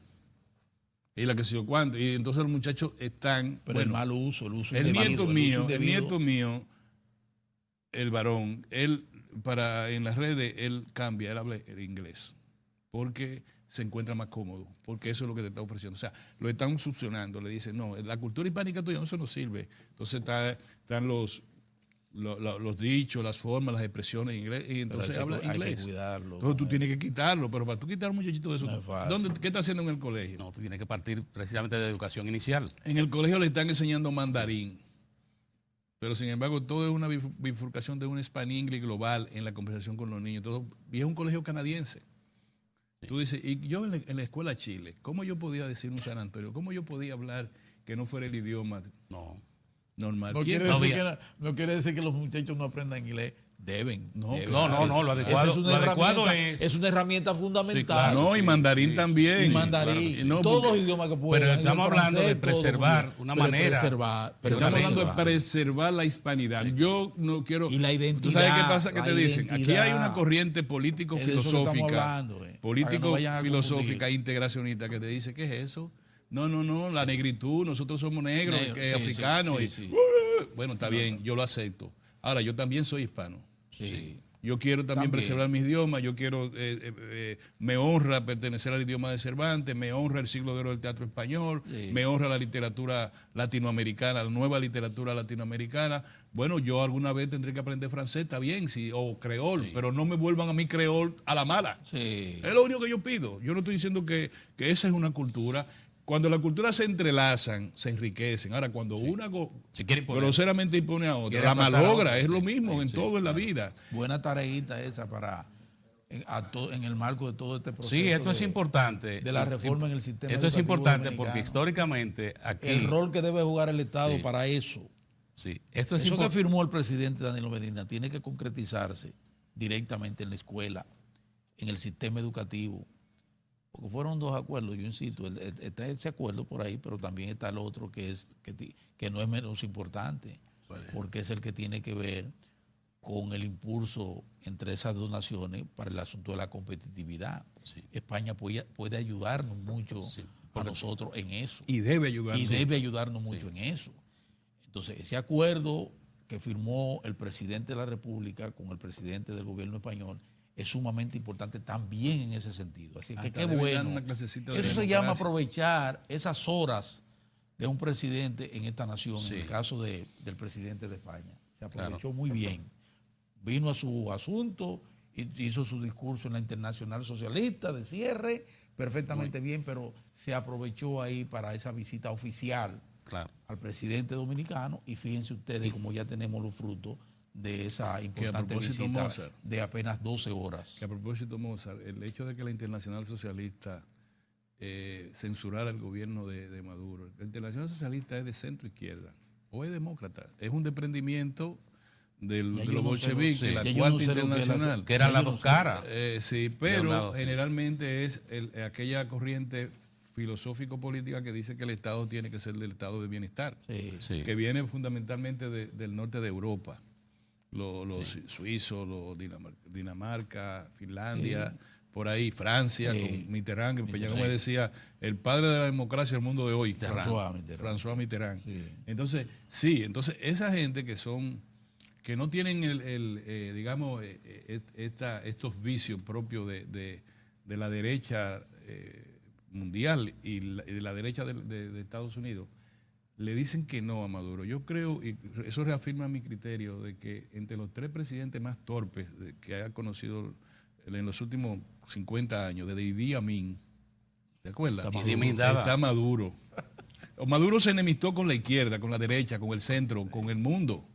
Y la que sé yo cuánto. Y entonces los muchachos están... Pero el mal uso, el nieto mío, el varón, él en las redes, él cambia, él habla el inglés. Porque se encuentra más cómodo, porque eso es lo que te está ofreciendo. O sea, lo están succionando, le dicen, no, la cultura hispánica tuya no se nos sirve. Entonces están los dichos, las formas, las expresiones en inglés, y entonces habla inglés. Hay que cuidarlo. Entonces tú tienes que quitarlo, pero para tú quitar a un muchachito de eso, ¿qué está haciendo en el colegio? No, tú tienes que partir precisamente de educación inicial. En el colegio le están enseñando mandarín, pero sin embargo todo es una bifurcación de un Spanglish global en la conversación con los niños. Y es un colegio canadiense. Tú dices, y yo en la escuela Chile, ¿cómo yo podía decir un San Antonio? ¿Cómo yo podía hablar que no fuera el idioma normal? No quiere decir que los muchachos no aprendan inglés. Deben. No, deben. No, lo adecuado, es una herramienta fundamental. Sí, claro. No, y mandarín también. Y mandarín. Claro que sí. No, todos porque- los idiomas que pueden. Pero estamos el hablando de francés, todo, preservar una pero manera. pero Estamos hablando de preservar. preservar la hispanidad. Yo no quiero. Y la identidad. ¿Tú sabes qué pasa? Que la te dicen, aquí identidad. hay una corriente Es de eso que político-filosófica, estamos hablando, para que no político-filosófica vayan a integracionista que te dice, ¿qué es eso? No, la negritud, nosotros somos negros, Negro, sí, africanos. sí, y- sí. Bueno, está bien, yo lo acepto. Ahora, yo también soy hispano. Sí. Yo quiero también preservar mi idioma, yo quiero, me honra pertenecer al idioma de Cervantes, me honra el siglo de oro del teatro español, Sí. me honra la literatura latinoamericana, la nueva literatura latinoamericana. Bueno, yo alguna vez tendré que aprender francés, está bien, sí, o creol, pero no me vuelvan a mí creol a la mala. Sí. Es lo único que yo pido. Yo no estoy diciendo que esa es una cultura. Cuando las culturas se entrelazan, se enriquecen. Ahora, cuando una Si quiere imponer. groseramente impone a otra, Quiere la aplastar a malogra, otra, es sí, lo mismo sí, en sí, todo en la claro. vida. Buena tareita esa para en el marco de todo este proceso. Sí, esto es de- importante. de la reforma en el sistema Esto es educativo importante dominicano. porque históricamente aquí. El rol que debe jugar el Estado Sí. para eso. Sí, esto es Eso que importante. firmó el presidente Danilo Medina tiene que concretizarse directamente en la escuela, en el sistema educativo. Porque fueron dos acuerdos, yo insisto, está ese acuerdo por ahí, pero también está el otro que no es menos importante, porque es el que tiene que ver con el impulso entre esas dos naciones para el asunto de la competitividad. Sí. España puede ayudarnos mucho Sí. a nosotros en eso. Y debe ayudar. Y debe ayudarnos mucho en eso. Entonces, ese acuerdo que firmó el presidente de la República con el presidente del gobierno español es sumamente importante también en ese sentido. Así que Hasta qué debe bueno. dar una clasecita de Eso se democracia. llama aprovechar esas horas de un presidente en esta nación, Sí. en el caso del presidente de España. Se aprovechó muy bien. Vino a su asunto, hizo su discurso en la Internacional Socialista de cierre, perfectamente bien, pero se aprovechó ahí para esa visita oficial Claro. al presidente dominicano y fíjense ustedes como ya tenemos los frutos de esa importante propósito, visita Mozart, de apenas 12 horas. Que a propósito, Mozart, el hecho de que la Internacional Socialista censurara el gobierno de Maduro, la Internacional Socialista es de centro izquierda o es demócrata, es un desprendimiento Ya de yo los no sé bolcheviques, lo- la ya yo Cuarta no sé lo que es la- Internacional. Que eran Ya las yo no dos sé. caras. Sí, De pero un lado, sí. generalmente es aquella corriente filosófico-política que dice que el Estado tiene que ser del estado de bienestar, Sí. Sí. que viene fundamentalmente del norte de Europa, los suizos, los Dinamarca, Finlandia, por ahí, Francia, con Mitterrand, que Peña Gómez decía, el padre de la democracia del mundo de hoy, François Mitterrand. Sí. Entonces, entonces esa gente que no tienen digamos, estos vicios propios de la derecha mundial y de la derecha de Estados Unidos, le dicen que no a Maduro. Yo creo, y eso reafirma mi criterio, de que entre los tres presidentes más torpes que haya conocido en los últimos 50 años, desde Idi Amin, ¿te acuerdas? Idi Amin Dada. Está Maduro. Maduro se enemistó con la izquierda, con la derecha, con el centro, con el mundo.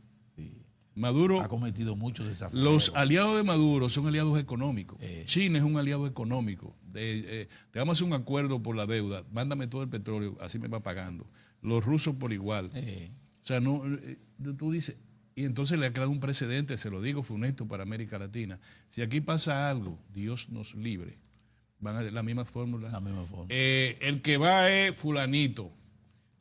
Maduro, Ha cometido muchos desafíos. los aliados de Maduro son aliados económicos. Sí. China es un aliado económico. Te vamos a hacer un acuerdo por la deuda, mándame todo el petróleo, así me va pagando. Los rusos por igual. O sea, no, tú dices, y entonces le ha creado un precedente, se lo digo, funesto para América Latina. Si aquí pasa algo, Dios nos libre. Van a la misma fórmula. La misma forma. El que va es fulanito.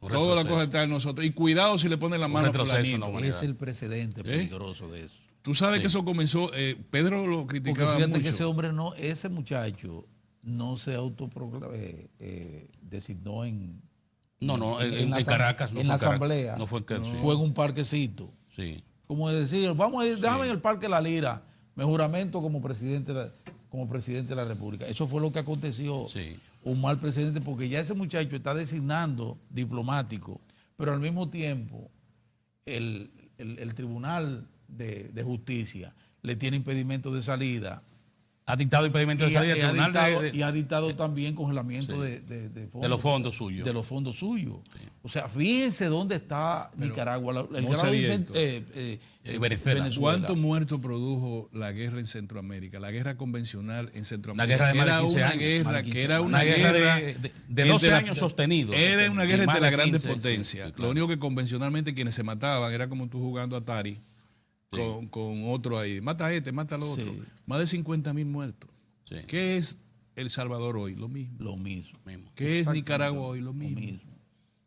Un Toda la retroceso. cosa está en nosotros. Y cuidado si le ponen la mano a retroceso en la fulanito. humanidad. Es el precedente peligroso de eso. Tú sabes Sí. que eso comenzó, Pedro lo Porque criticaba fíjate mucho. que ese hombre no, ese muchacho no se designó en En Caracas. No en fue la Caracas. asamblea. No fue en Caracas. Fue en un parquecito. Sí. Como decir, vamos a ir, déjame en el Parque La Lira, me juramento como presidente de la República. Eso fue lo que aconteció. Sí. Un mal presidente, porque ya ese muchacho está designando diplomático, pero al mismo tiempo el Tribunal de Justicia le tiene impedimento de salida. Ha dictado impedimento de salida del tribunal Y ha dictado también congelamiento de los fondos suyos. De los fondos suyos. O sea, fíjense dónde está Nicaragua. El no grado sería de Venezuela. ¿Cuánto muerto produjo la guerra en Centroamérica? La guerra convencional en Centroamérica. Una guerra de más de Era 15 una años. guerra, Más de 15 que era años. una guerra de 12 entre años sostenido. Era una guerra Y más entre las de grandes 15, potencias. sí, claro. Lo único que convencionalmente quienes se mataban era como tú jugando Atari. con otro ahí. Mata a este, mata al otro. Sí. Más de 50,000 muertos. Sí. ¿Qué es El Salvador hoy? Lo mismo. Lo mismo. ¿Qué es Exactamente. Nicaragua hoy? Lo mismo.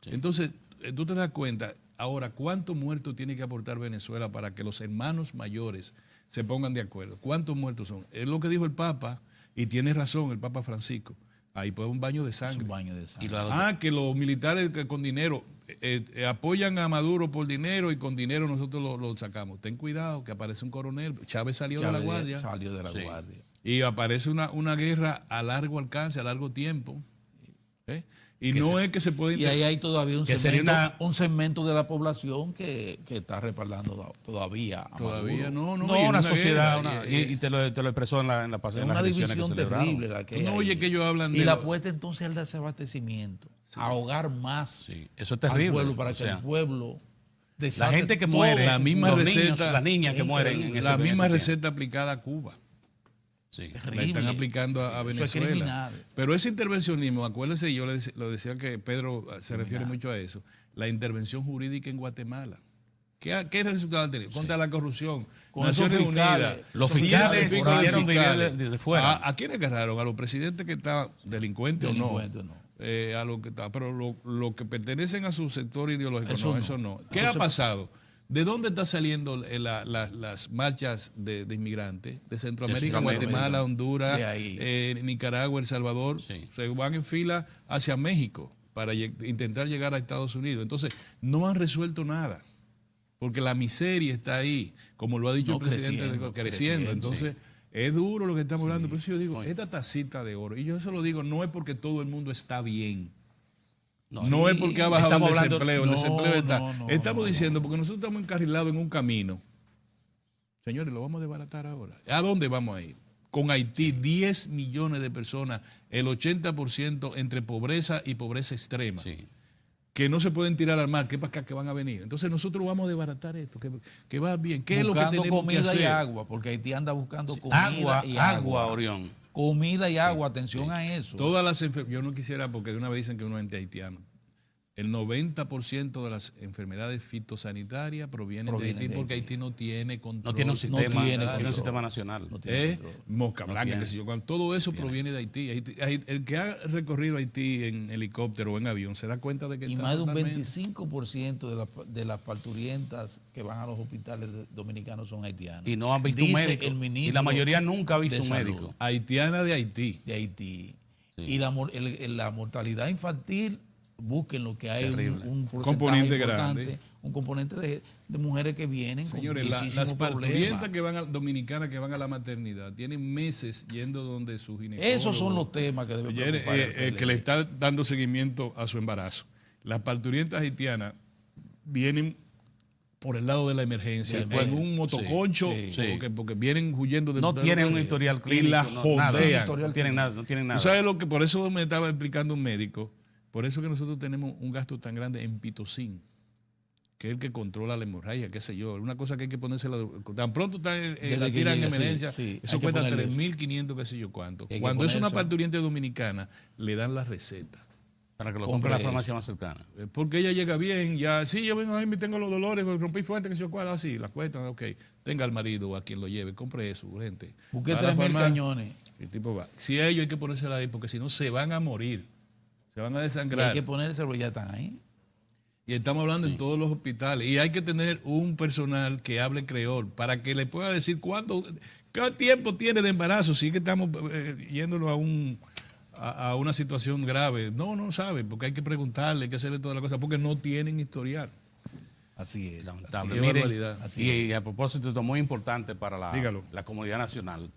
Sí. Entonces, tú te das cuenta, ahora, ¿cuántos muertos tiene que aportar Venezuela para que los hermanos mayores se pongan de acuerdo? ¿Cuántos muertos son? Es lo que dijo el Papa, y tiene razón el Papa Francisco. Ahí puede un baño de Es sangre. un baño de sangre. Que los militares con dinero apoyan a Maduro por dinero y con dinero nosotros lo sacamos. Ten cuidado, que aparece un coronel. Chávez salió de la guardia. Salió de la Sí. guardia. Y aparece una guerra a largo alcance, a largo tiempo. ¿eh? Y no es que se puede... Y ahí hay todavía un Que sería segmento de la población que está respaldando todavía a Todavía Maduro. no. No, y en una sociedad, guerra, y te lo expresó en la pasada. Es una división terrible la que Tú no hay oyes ahí. que ellos hablan y de la lo- apuesta entonces al desabastecimiento, a ahogar más Sí, eso es al terrible. pueblo para O que sea, el pueblo la desate gente que todo muere, la misma los receta, niños, las niñas que es mueren en increíble. ese la en misma ese receta aplicada a Cuba. Sí. Es La terrible. están aplicando a Eso es Venezuela. criminal. Pero ese intervencionismo, acuérdense, yo lo decía que Pedro se refiere mucho a eso, la intervención jurídica en Guatemala. ¿Qué resultado ha tenido? Contra la corrupción. Con Naciones esos fiscales. Unidas. Los Cientos fiscales y pico de pidieron fiscales. dinero de fuera. ¿A quiénes agarraron? ¿A los presidentes que estaban delincuentes o Delincuentes, no? no. A lo que está, pero lo que pertenecen a su sector ideológico, Eso no. eso no. ¿Qué Eso ha pasado? ¿De dónde están saliendo las marchas de inmigrantes? De Centroamérica, De Centroamérica. Guatemala, Honduras, De ahí. Nicaragua, El Salvador. Sí. Se van en fila hacia México para intentar llegar a Estados Unidos. Entonces, no han resuelto nada. Porque la miseria está ahí, como lo ha dicho No, el presidente, creciendo. Entonces, es duro lo que estamos hablando. Por eso yo digo, esta tacita de oro, y yo eso lo digo, no es porque todo el mundo está bien. No es porque ha bajado el Estamos hablando- desempleo. El desempleo está. no, estamos no, diciendo, porque nosotros estamos encarrilados en un camino. Señores, lo vamos a desbaratar ahora. ¿A dónde vamos a ir? Con Haití, 10 millones de personas, el 80% entre pobreza y pobreza extrema. Sí. Que no se pueden tirar al mar, que para acá que van a venir. Entonces nosotros vamos a desbaratar esto, que va bien. ¿Qué es lo que Buscando tenemos que comida hacer? y agua, porque Haití anda buscando comida Agua, y agua, Orión. Comida y agua, atención a eso. Todas las yo no quisiera, porque de una vez dicen que uno es antihaitiano. El 90% de las enfermedades fitosanitarias provienen de Provienen Haití, de porque Haití. Haití no tiene control. No tiene un sistema, tiene no tiene control. un sistema nacional. No tiene control. Mosca blanca, tiene. qué sé yo, todo eso proviene de Haití. El que ha recorrido Haití en helicóptero o en avión se da cuenta de que Y está más de un totalmente- 25% de las parturientas que van a los hospitales dominicanos son haitianas. Y no han visto un Dice médico. el Y ministro la mayoría nunca ha visto de un Salud médico. haitiana de Haití. de Haití. Sí. Y la mortalidad infantil, busquen lo que hay Terrible. un porcentaje Componente importante, grande. un componente de mujeres que vienen Señores, con las muchísimos parturientas problemas. dominicanas que van a la maternidad tienen meses yendo donde su ginecólogo. Esos son los temas que deben Ayer, preocupar al que PLD. le está dando seguimiento a su embarazo. Las parturientas haitianas vienen por el lado de la emergencia, De la en emergencia. un motoconcho, Sí, sí. porque vienen huyendo de No tienen un historial clínico. y la no, nada. josean. No tienen nada. No tienen nada. ¿Tú sabes lo que? Por eso me estaba explicando un médico, por eso que nosotros tenemos un gasto tan grande en pitocin, que es el que controla la hemorragia, qué sé yo, una cosa que hay que ponérsela, tan pronto está Desde la que tiran en llega, sí, emergencia, sí, eso hay que cuesta ponerle 3.500, qué sé yo cuánto. Hay que Cuando es una ponérselo. parturiente dominicana, le dan la receta. Para que lo Compre compre la eso. farmacia más cercana. Porque ella llega bien, ya, sí, yo vengo ahí, me tengo los dolores, rompí fuente, que sé yo cuál, así, la cuesta, ok, tenga al marido o a quien lo lleve, compre eso, urgente. Busque Va a la 3.000 farmacia, cañones. el tipo va. Si a ellos hay que ponérsela ahí, porque si no se van a morir, se van a Y desangrar. hay que ponérselo, ya están ahí. Y estamos hablando en todos los hospitales. Y hay que tener un personal que hable creol para que le pueda decir qué tiempo tiene de embarazo. Si es que estamos yéndonos a una situación grave. No sabe, porque hay que preguntarle, hay que hacerle toda la cosa, porque no tienen historial. Así es. Lamentable. Qué Miren, barbaridad. y a propósito, esto es muy importante para Dígalo. la comunidad nacional,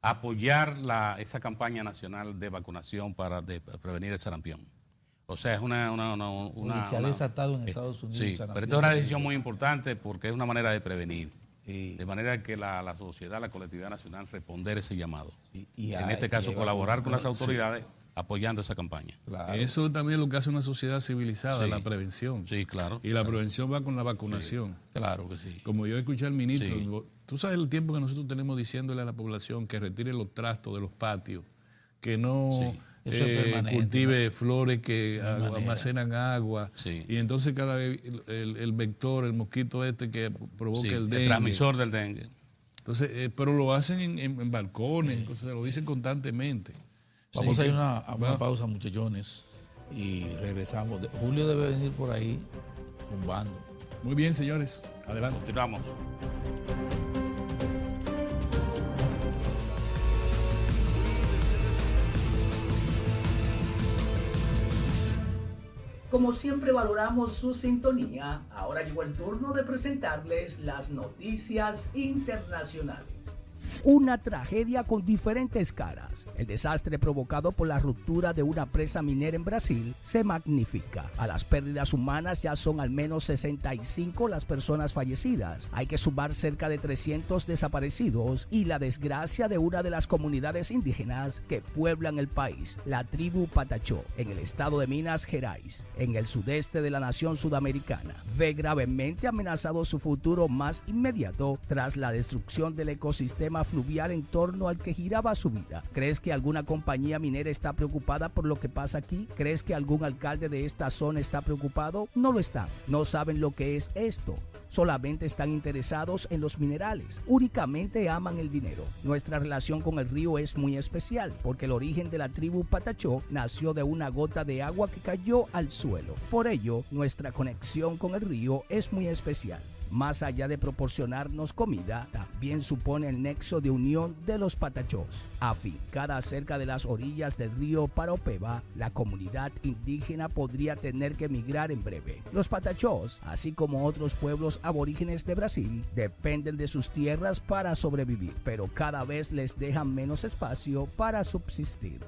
apoyar esa campaña nacional de vacunación para prevenir el sarampión. O sea, es Porque se ha desatado en Estados Unidos. Sí, el sarampión. pero esta es una decisión muy importante porque es una manera de prevenir. Sí. De manera que la sociedad, la colectividad nacional responder ese llamado. Y en hay este que caso, llevar colaborar con las sí. autoridades apoyando esa campaña. Claro. Eso también es lo que hace una sociedad civilizada, Sí. la prevención. Sí, claro. Y la prevención va con la vacunación. Claro que sí. Como yo escuché al ministro, Sí. tú sabes el tiempo que nosotros tenemos diciéndole a la población que retire los trastos de los patios, que no Sí. Eso es permanente, cultive flores que almacenan agua. Sí. Y entonces cada vez el vector, el mosquito que provoca Sí, el dengue. el transmisor del dengue. Entonces, pero lo hacen en balcones, entonces lo dicen constantemente. Vamos a ir a una pausa, muchachones, y regresamos. Julio debe venir por ahí zumbando. Muy bien, señores. Adelante. Continuamos. Como siempre valoramos su sintonía, ahora llegó el turno de presentarles las noticias internacionales. Una tragedia con diferentes caras. El desastre provocado por la ruptura de una presa minera en Brasil se magnifica. A las pérdidas humanas ya son al menos 65 las personas fallecidas. Hay que sumar cerca de 300 desaparecidos y la desgracia de una de las comunidades indígenas que pueblan el país, la tribu Patachó, en el estado de Minas Gerais, en el sudeste de la nación sudamericana. Ve gravemente amenazado su futuro más inmediato tras la destrucción del ecosistema fluvial en torno al que giraba su vida. ¿Crees que alguna compañía minera está preocupada por lo que pasa aquí? ¿Crees que algún alcalde de esta zona está preocupado? No lo están. No saben lo que es esto. Solamente están interesados en los minerales. Únicamente aman el dinero. Nuestra relación con el río es muy especial porque el origen de la tribu Patachó nació de una gota de agua que cayó al suelo. Por ello, nuestra conexión con el río es muy especial. Más allá de proporcionarnos comida, también supone el nexo de unión de los patachós. Afincada cerca de las orillas del río Paraopeba, la comunidad indígena podría tener que emigrar en breve. Los patachós, así como otros pueblos aborígenes de Brasil, dependen de sus tierras para sobrevivir, pero cada vez les dejan menos espacio para subsistir.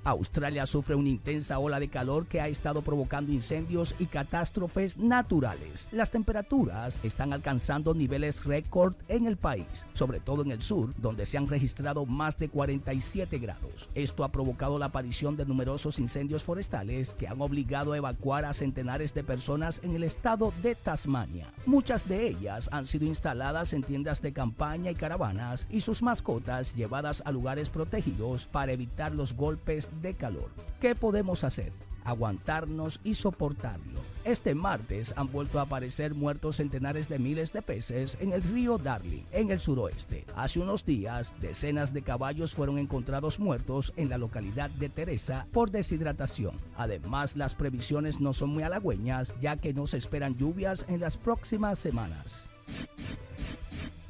Australia sufre una intensa ola de calor que ha estado provocando incendios y catástrofes naturales. Las temperaturas están alcanzando niveles récord en el país, sobre todo en el sur, donde se han registrado más de 47 grados. Esto ha provocado la aparición de numerosos incendios forestales que han obligado a evacuar a centenares de personas en el estado de Tasmania. Muchas de ellas han sido instaladas en tiendas de campaña y caravanas y sus mascotas llevadas a lugares protegidos para evitar los golpes de calor. ¿Qué podemos hacer? Aguantarnos y soportarlo. Este martes han vuelto a aparecer muertos centenares de miles de peces en el río Darling, en el suroeste. Hace unos días, decenas de caballos fueron encontrados muertos en la localidad de Teresa por deshidratación. Además, las previsiones no son muy halagüeñas, ya que no se esperan lluvias en las próximas semanas.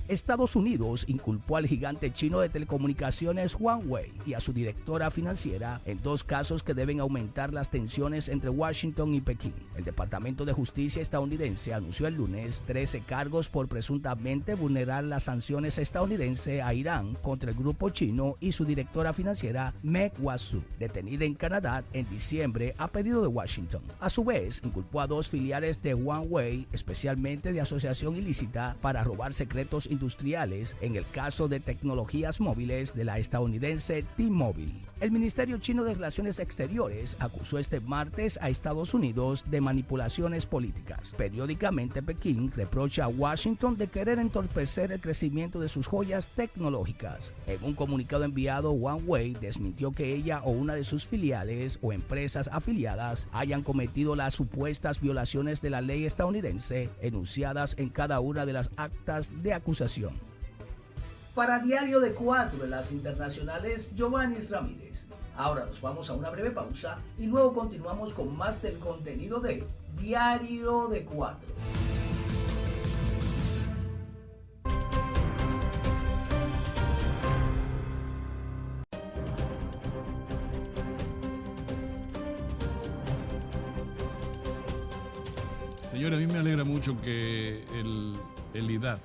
Estados Unidos inculpó al gigante chino de telecomunicaciones Huawei y a su directora financiera en dos casos que deben aumentar las tensiones entre Washington y Pekín. El Departamento de Justicia estadounidense anunció el lunes 13 cargos por presuntamente vulnerar las sanciones estadounidenses a Irán contra el grupo chino y su directora financiera Meng Wanzhou, detenida en Canadá en diciembre a pedido de Washington. A su vez, inculpó a dos filiales de Huawei, especialmente de asociación ilícita para robar secretos industriales en el caso de tecnologías móviles de la estadounidense T-Mobile. El Ministerio Chino de Relaciones Exteriores acusó este martes a Estados Unidos de manipulaciones políticas. Periódicamente Pekín reprocha a Washington de querer entorpecer el crecimiento de sus joyas tecnológicas. En un comunicado enviado, Huawei desmintió que ella o una de sus filiales o empresas afiliadas hayan cometido las supuestas violaciones de la ley estadounidense enunciadas en cada una de las actas de acusación. Para Diario de 4 de las internacionales, Giovanni Ramírez. Ahora nos vamos a una breve pausa y luego continuamos con más del contenido de Diario de 4. Señores, a mí me alegra mucho que el IDAD,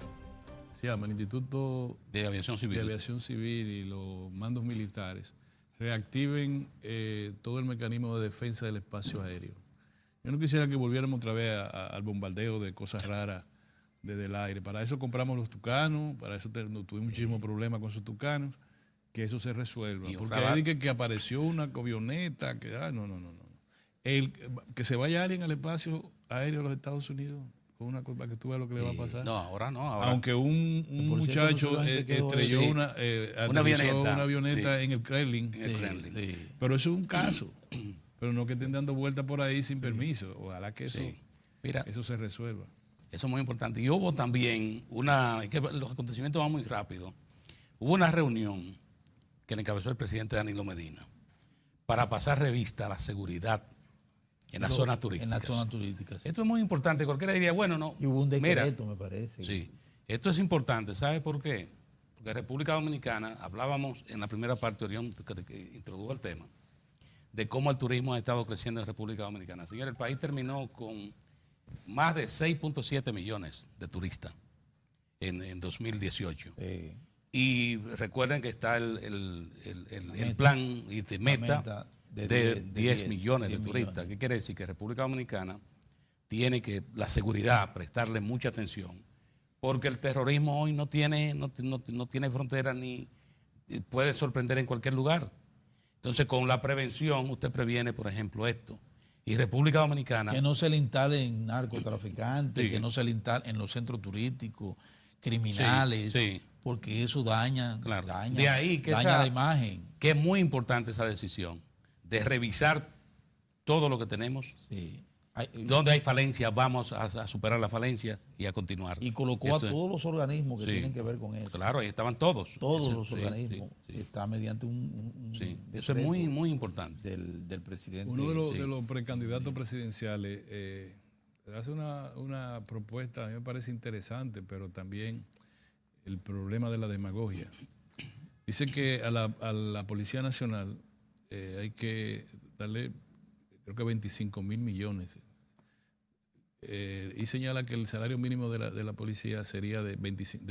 se llama el Instituto De Aviación Civil. de Aviación Civil y los mandos militares, reactiven todo el mecanismo de defensa del espacio aéreo. Yo no quisiera que volviéramos otra vez al bombardeo de cosas raras desde el aire. Para eso compramos los tucanos, para eso tuvimos muchísimos problemas con esos tucanos, que eso se resuelva. Porque hay que apareció una avioneta, que no. Que se vaya alguien al espacio aéreo de los Estados Unidos, una cosa que tú veas lo que le va a pasar. No, ahora no. Ahora. Aunque un muchacho estrelló sí. una avioneta sí. en el Kremlin. Pero eso es un caso. Pero no que estén dando vueltas por ahí sin permiso. Ojalá que eso se resuelva. Eso es muy importante. Y hubo también que los acontecimientos van muy rápido. Hubo una reunión que le encabezó el presidente Danilo Medina para pasar revista a la seguridad en las zonas turísticas. En las zonas turísticas. Sí. Esto es muy importante. Cualquiera diría, bueno, no. Y hubo un decreto, me parece. Sí. Esto es importante. ¿Sabe por qué? Porque República Dominicana, hablábamos en la primera parte, Orión, que introdujo el tema, de cómo el turismo ha estado creciendo en República Dominicana. Señor, el país terminó con más de 6.7 millones de turistas en 2018. Y recuerden que está el plan y de meta de 10 millones de turistas. ¿Qué quiere decir? Que República Dominicana tiene que, la seguridad, prestarle mucha atención, porque el terrorismo hoy no tiene frontera ni puede sorprender en cualquier lugar. Entonces, con la prevención, usted previene, por ejemplo, esto. Y República Dominicana... Que no se le instalen narcotraficantes, que no se le instalen en los centros turísticos, criminales, porque eso daña de ahí que la imagen. Que es muy importante esa decisión de revisar todo lo que tenemos. Sí. Donde hay falencias, vamos a superar las falencias y a continuar. Y colocó a todos los organismos que tienen que ver con eso. Claro, ahí estaban todos. Todos los organismos. Está mediante un eso es muy, muy importante. Del presidente. Uno de los precandidatos presidenciales hace una propuesta, a mí me parece interesante, pero también el problema de la demagogia. Dice que a la Policía Nacional hay que darle, creo que 25.000 millones. Y señala que el salario mínimo de la policía sería de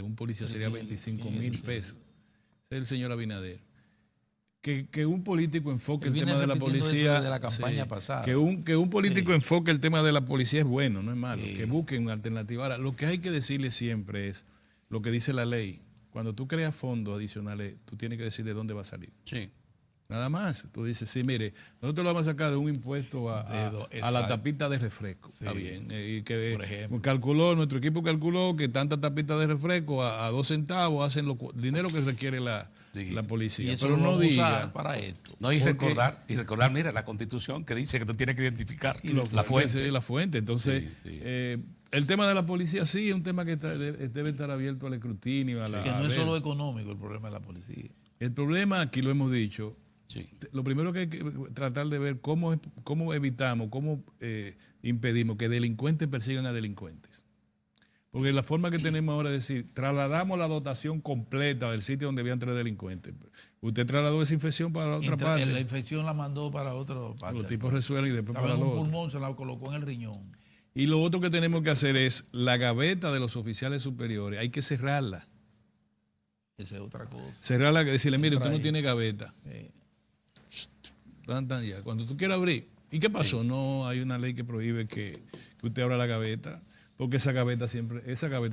un policía sería 25.000 pesos. Ese es el señor Abinader. Que un político enfoque el tema de la policía. De la campaña pasada. Que un político enfoque el tema de la policía es bueno, no es malo. Que busquen una alternativa. Ahora, lo que hay que decirle siempre es lo que dice la ley. Cuando tú creas fondos adicionales, tú tienes que decir de dónde va a salir. Sí. Nada más. Tú dices, sí, mire, nosotros lo vamos a sacar de un impuesto a la tapita de refresco. Sí. Está bien. Y que nuestro equipo calculó que tantas tapitas de refresco a 2 centavos hacen el dinero que requiere la policía. Y eso pero no diga para esto. No, y recordar, mira, la Constitución que dice que tú tienes que identificar la fuente. Sí, la fuente. Entonces, el tema de la policía sí es un tema que debe estar abierto al escrutinio. Que no es solo económico el problema de la policía. El problema, aquí lo hemos dicho, lo primero que hay que tratar de ver cómo evitamos, cómo impedimos que delincuentes persigan a delincuentes. Porque la forma que tenemos ahora es decir, trasladamos la dotación completa del sitio donde habían 3 delincuentes. Usted trasladó esa infección para la otra parte. La infección la mandó para otra parte. Los tipos resuelven y después estaba para en los un otros. pulmón, se la colocó en el riñón. Y lo otro que tenemos que hacer es la gaveta de los oficiales superiores. Hay que cerrarla. Esa es otra cosa. Cerrarla, decirle, mire, usted no tiene gaveta. Ya. Cuando tú quieras abrir. ¿Y qué pasó? No hay una ley que prohíbe que usted abra la gaveta, porque esas gavetas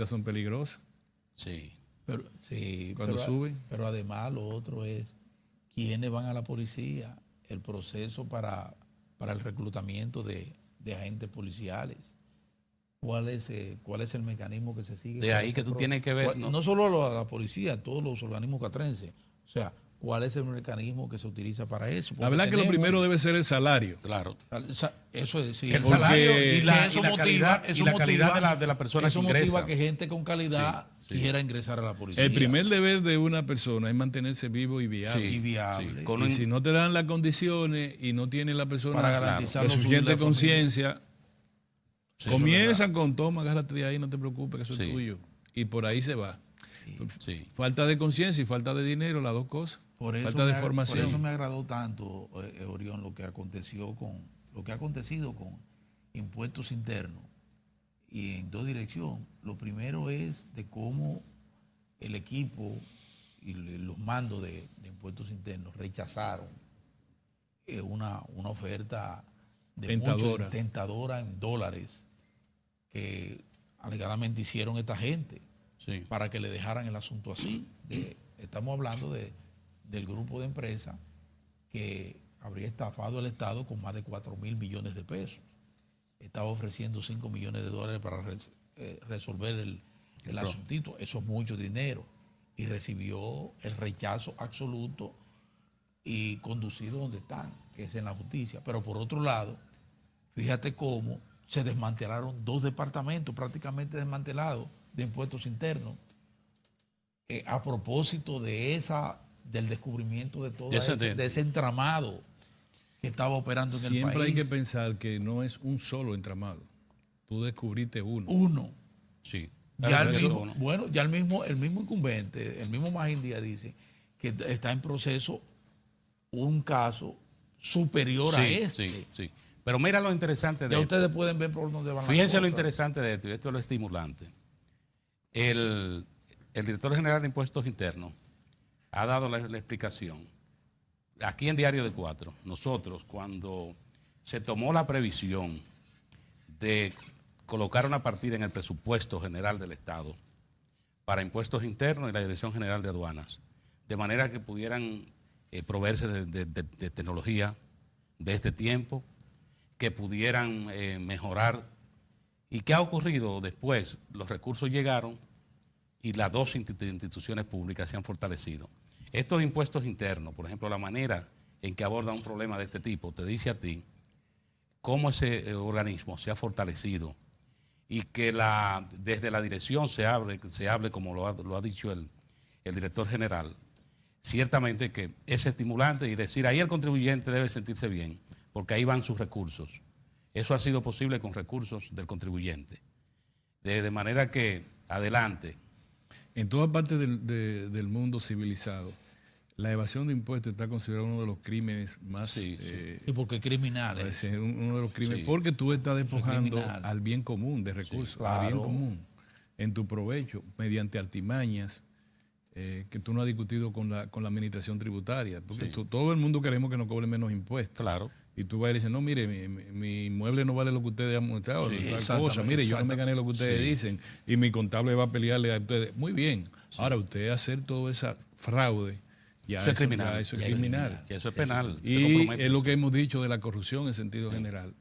son peligrosas. Sí. Cuando suben. Pero además lo otro es quiénes van a la policía, el proceso para el reclutamiento de agentes policiales. ¿Cuál es el mecanismo que se sigue? De ahí que tú tienes que ver. No solo la policía, todos los organismos catrenses. O sea, ¿cuál es el mecanismo que se utiliza para eso? La verdad que lo primero debe ser el salario. Claro. Eso es, sí. El salario y la calidad de la persona que ingresa. Eso motiva que gente con calidad quiera ingresar a la policía. El primer deber de una persona es mantenerse vivo y viable. Y si no te dan las condiciones y no tiene la persona para garantizar la suficiente conciencia, comienzan con toma, agárrate de ahí, no te preocupes, que eso es tuyo. Y por ahí se va. Falta de conciencia y falta de dinero, las dos cosas. Falta de formación. Por eso me agradó tanto, Orión, lo que aconteció con impuestos internos y en 2 direcciones. Lo primero es de cómo el equipo y los mandos de impuestos internos rechazaron una oferta tentadora en dólares que alegadamente hicieron esta gente para que le dejaran el asunto así. Estamos hablando del grupo de empresas que habría estafado al Estado con más de 4.000 millones de pesos. Estaba ofreciendo $5 millones para resolver el asuntito. Eso es mucho dinero. Y recibió el rechazo absoluto y conducido donde están, que es en la justicia. Pero por otro lado, fíjate cómo se desmantelaron 2 departamentos prácticamente desmantelados de impuestos internos a propósito del descubrimiento de todo ese entramado que estaba operando en el país. Siempre hay que pensar que no es un solo entramado. Tú descubriste uno. Sí. Ya el mismo incumbente, el mismo Magindia dice que está en proceso un caso superior a este. Sí. Pero mira lo interesante de ya esto. ustedes pueden ver por dónde van las Fíjense cosas. lo interesante de esto, y esto es lo estimulante. El director general de Impuestos Internos ha dado la explicación. Aquí en Diario de Cuatro, nosotros cuando se tomó la previsión de colocar una partida en el presupuesto general del Estado para impuestos internos y la Dirección General de Aduanas, de manera que pudieran proveerse de tecnología de este tiempo, que pudieran mejorar. ¿Y qué ha ocurrido después? Los recursos llegaron y las 2 instituciones públicas se han fortalecido. Esto de impuestos internos, por ejemplo, la manera en que aborda un problema de este tipo, te dice a ti cómo ese organismo se ha fortalecido y que desde la dirección se hable como lo ha dicho el director general, ciertamente que es estimulante y decir, ahí el contribuyente debe sentirse bien, porque ahí van sus recursos. Eso ha sido posible con recursos del contribuyente. De manera que, adelante. En toda parte del mundo civilizado, la evasión de impuestos está considerada uno de los crímenes más... Sí, porque es criminal. Uno de los crímenes, porque tú estás despojando al bien común de recursos, claro. al bien común, en tu provecho, mediante artimañas que tú no has discutido con la administración tributaria. Porque todo el mundo queremos que nos cobren menos impuestos. Claro. Y tú vas y dices, no, mire, mi inmueble no vale lo que ustedes han mostrado, mire, yo no me gané lo que ustedes dicen, y mi contable va a pelearle a ustedes. Muy bien. Ahora, usted hacer todo ese fraude, eso es criminal. Eso es criminal. Eso es penal. Y es lo que hemos dicho de la corrupción en sentido general.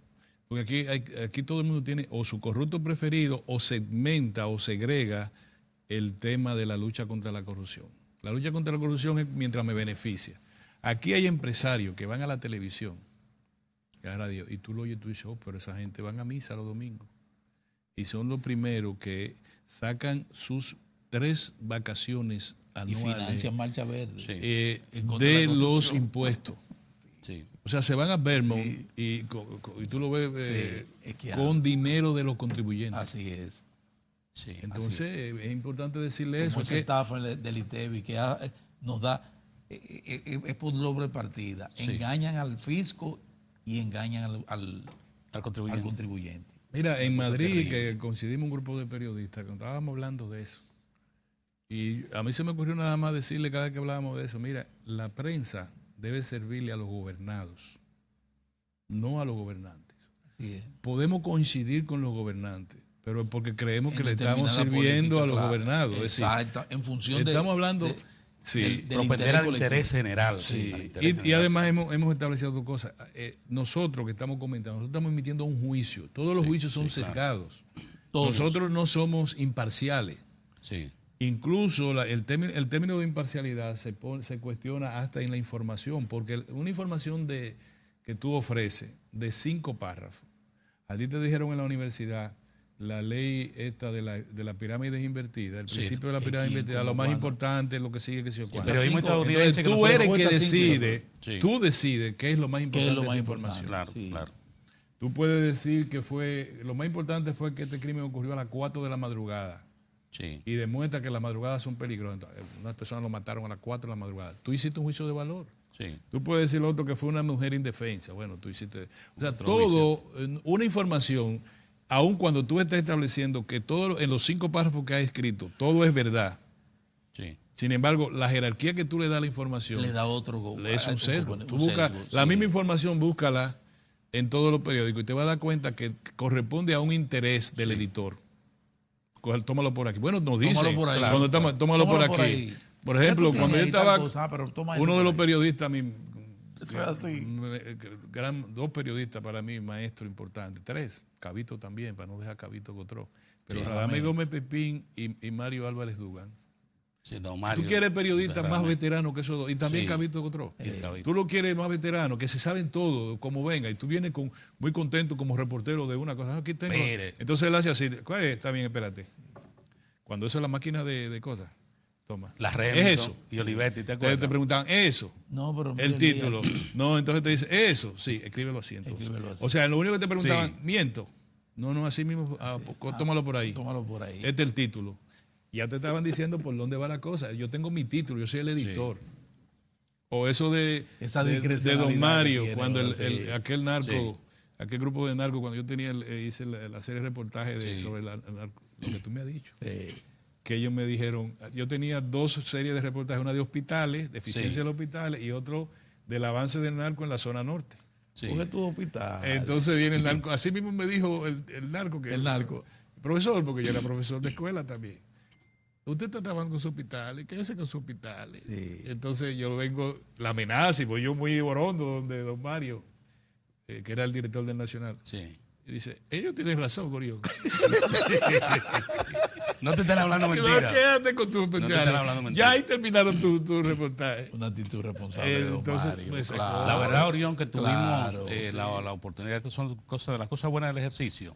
Porque aquí todo el mundo tiene o su corrupto preferido o segmenta o segrega el tema de la lucha contra la corrupción. La lucha contra la corrupción es mientras me beneficia. Aquí hay empresarios que van a la televisión, y tú lo oyes y tú dices, pero esa gente van a misa los domingos. Y son los primeros que sacan sus 3 vacaciones anuales. Y financian Marcha Verde. De los impuestos. Sí. O sea, se van a Vermont y tú lo ves con dinero de los contribuyentes. Así es. Sí. Entonces, es importante decirle eso. Esa estafa del ITEBI que nos da, es por doble partida. Engañan al fisco y engañan al contribuyente. Mira, en Madrid, que coincidimos un grupo de periodistas, cuando estábamos hablando de eso, y a mí se me ocurrió nada más decirle cada vez que hablábamos de eso, mira, la prensa debe servirle a los gobernados, no a los gobernantes. Así es. Podemos coincidir con los gobernantes, pero porque creemos que le estamos sirviendo a los gobernados. Exacto, en función de... Estamos hablando... propender al interés general. Y además hemos establecido 2 cosas. Nosotros que estamos comentando, nosotros estamos emitiendo un juicio. Todos los juicios son sesgados. Todos. Nosotros no somos imparciales. Sí. Incluso el término de imparcialidad se cuestiona hasta en la información, porque una información que tú ofreces de 5 párrafos, a ti te dijeron en la universidad, la ley esta de la pirámide invertida, el principio de la pirámide invertida, lo más importante, lo que sigue, que sigue. Entonces tú eres que decide, tú decides qué es lo más importante de esa información. Claro. Tú puedes decir que lo más importante fue que este crimen ocurrió a las 4 de la madrugada. Sí. Y demuestra que las madrugadas son peligrosas. Unas personas lo mataron a las 4 de la madrugada. Tú hiciste un juicio de valor. Sí. Tú puedes decir lo otro que fue una mujer indefensa. Bueno, tú hiciste... O sea, todo, una información, aun cuando tú estás estableciendo que todo en los 5 párrafos que has escrito, todo es verdad. Sí. Sin embargo, la jerarquía que tú le das a la información... Le da otro... Es un sesgo. Tú buscas la misma información, búscala en todos los periódicos y te vas a dar cuenta que corresponde a un interés del editor. Tómalo por aquí. Bueno, nos dicen, tómalo por aquí. Por ejemplo, cuando yo estaba, uno de los periodistas, eran 2 periodistas para mí, maestros importantes, 3, Cabito también, para no dejar Cabito Gotró, Pero Sí, Radamés Gómez Pepín y Mario Álvarez Dugan. Sí, don Mario, Tú quieres periodistas más Radamés. veteranos que esos dos. Y también Sí. Cabito Cotró. Cabito. Tú lo quieres más veteranos, que se saben todo, como venga. Y tú vienes muy contento como reportero de una cosa. Aquí tengo. Mire. Entonces él hace así. ¿Cuál es? Está bien, espérate. Cuando eso es la máquina de cosas. Toma. La Es Remington eso. y Olivetti, ¿te Entonces acuerdas? te preguntaban, eso. No, pero mira El título. día- No, entonces te dice, eso. Sí, escríbelo así. Entonces. Escríbelo así. O sea, lo único que te preguntaban, Sí. miento. No, así mismo. Tómalo por ahí. Tómalo por ahí. Este es el título. Ya te estaban diciendo por dónde va la cosa. Yo tengo mi título, yo soy el editor. O eso Esa de discrecionalidad Don Mario, que tiene, cuando ¿verdad? Sí. aquel narco, Sí. aquel grupo de narcos, cuando yo tenía hice la serie de reportajes Sí. sobre el narco, lo que tú me has dicho. Sí. Que ellos me dijeron, yo tenía 2 series de reportajes, una de hospitales, de eficiencia Sí. de los hospitales, y otro del avance del narco en la zona norte. Sí. Coge tu hospital. Entonces viene el narco, así mismo me dijo el narco que El narco. profesor, porque yo era profesor de escuela también. Usted está trabajando con su hospital, quédese con su hospital. Sí. Entonces yo vengo, la amenaza, y voy yo muy borondo donde don Mario, que era el director del Nacional, Sí. y dice, ellos tienen razón, Gorión. No te están hablando mentira. Quédate con tu te hospital. están hablando mentira. Ya ahí terminaron tu reportaje. Una actitud responsable de don Entonces, Mario. me sacó. Claro. La verdad, Orión, que tuvimos Claro, sí. la oportunidad, estas son cosas de las cosas buenas del ejercicio,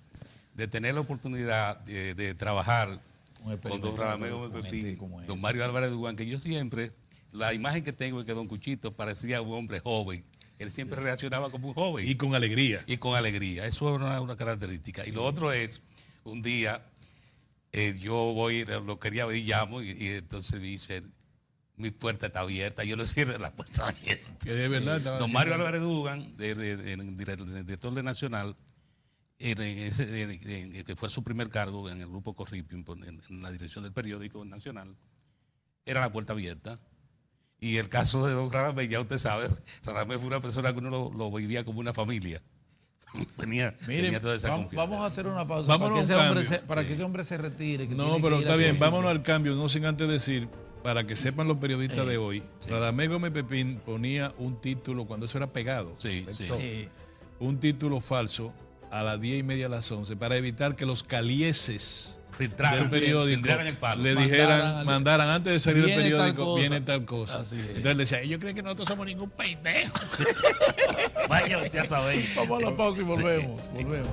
de tener la oportunidad de trabajar Un con don Radamés Gómez con gente Pepín, como don ese, Mario Álvarez Dugan, que yo siempre, la imagen que tengo es que don Cuchito parecía un hombre joven. Él siempre reaccionaba como un joven. Y con alegría. Y con alegría. Eso es una característica. Y lo otro es, un día, yo voy, lo quería ver y llamo, y entonces me dice, mi puerta está abierta, yo le cierro la puerta abierta. Que de verdad estaba Don Mario haciendo- Álvarez Dugan, director de Nacional, que fue su primer cargo en el grupo Corripio, en la dirección del periódico Nacional, era la puerta abierta. Y el caso de don Radamés, ya usted sabe, Radamés fue una persona que uno lo vivía como una familia. tenía Miren, toda esa confianza. vamos a hacer una pausa Vámonos para, que ese, a un hombre cambio. se, para que ese hombre se retire. que No, tiene que pero ir está a bien, su- vámonos al cambio, no sin antes decir, para que sepan los periodistas de hoy, Radamés Gómez Pepín ponía un título, cuando eso era pegado, Sí, sí. lector, Sí. un título falso a las 10:30 a las 11, para evitar que los calieses Filtraron, del periódico filtraran el palo. le Mandaran mandaran antes de salir del viene tal periódico, cosa. viene tal cosa. Así es. Entonces él decía, ellos creen que nosotros somos ningún pendejo. Vaya, usted ya sabe. Vamos a la pausa y volvemos. Volvemos.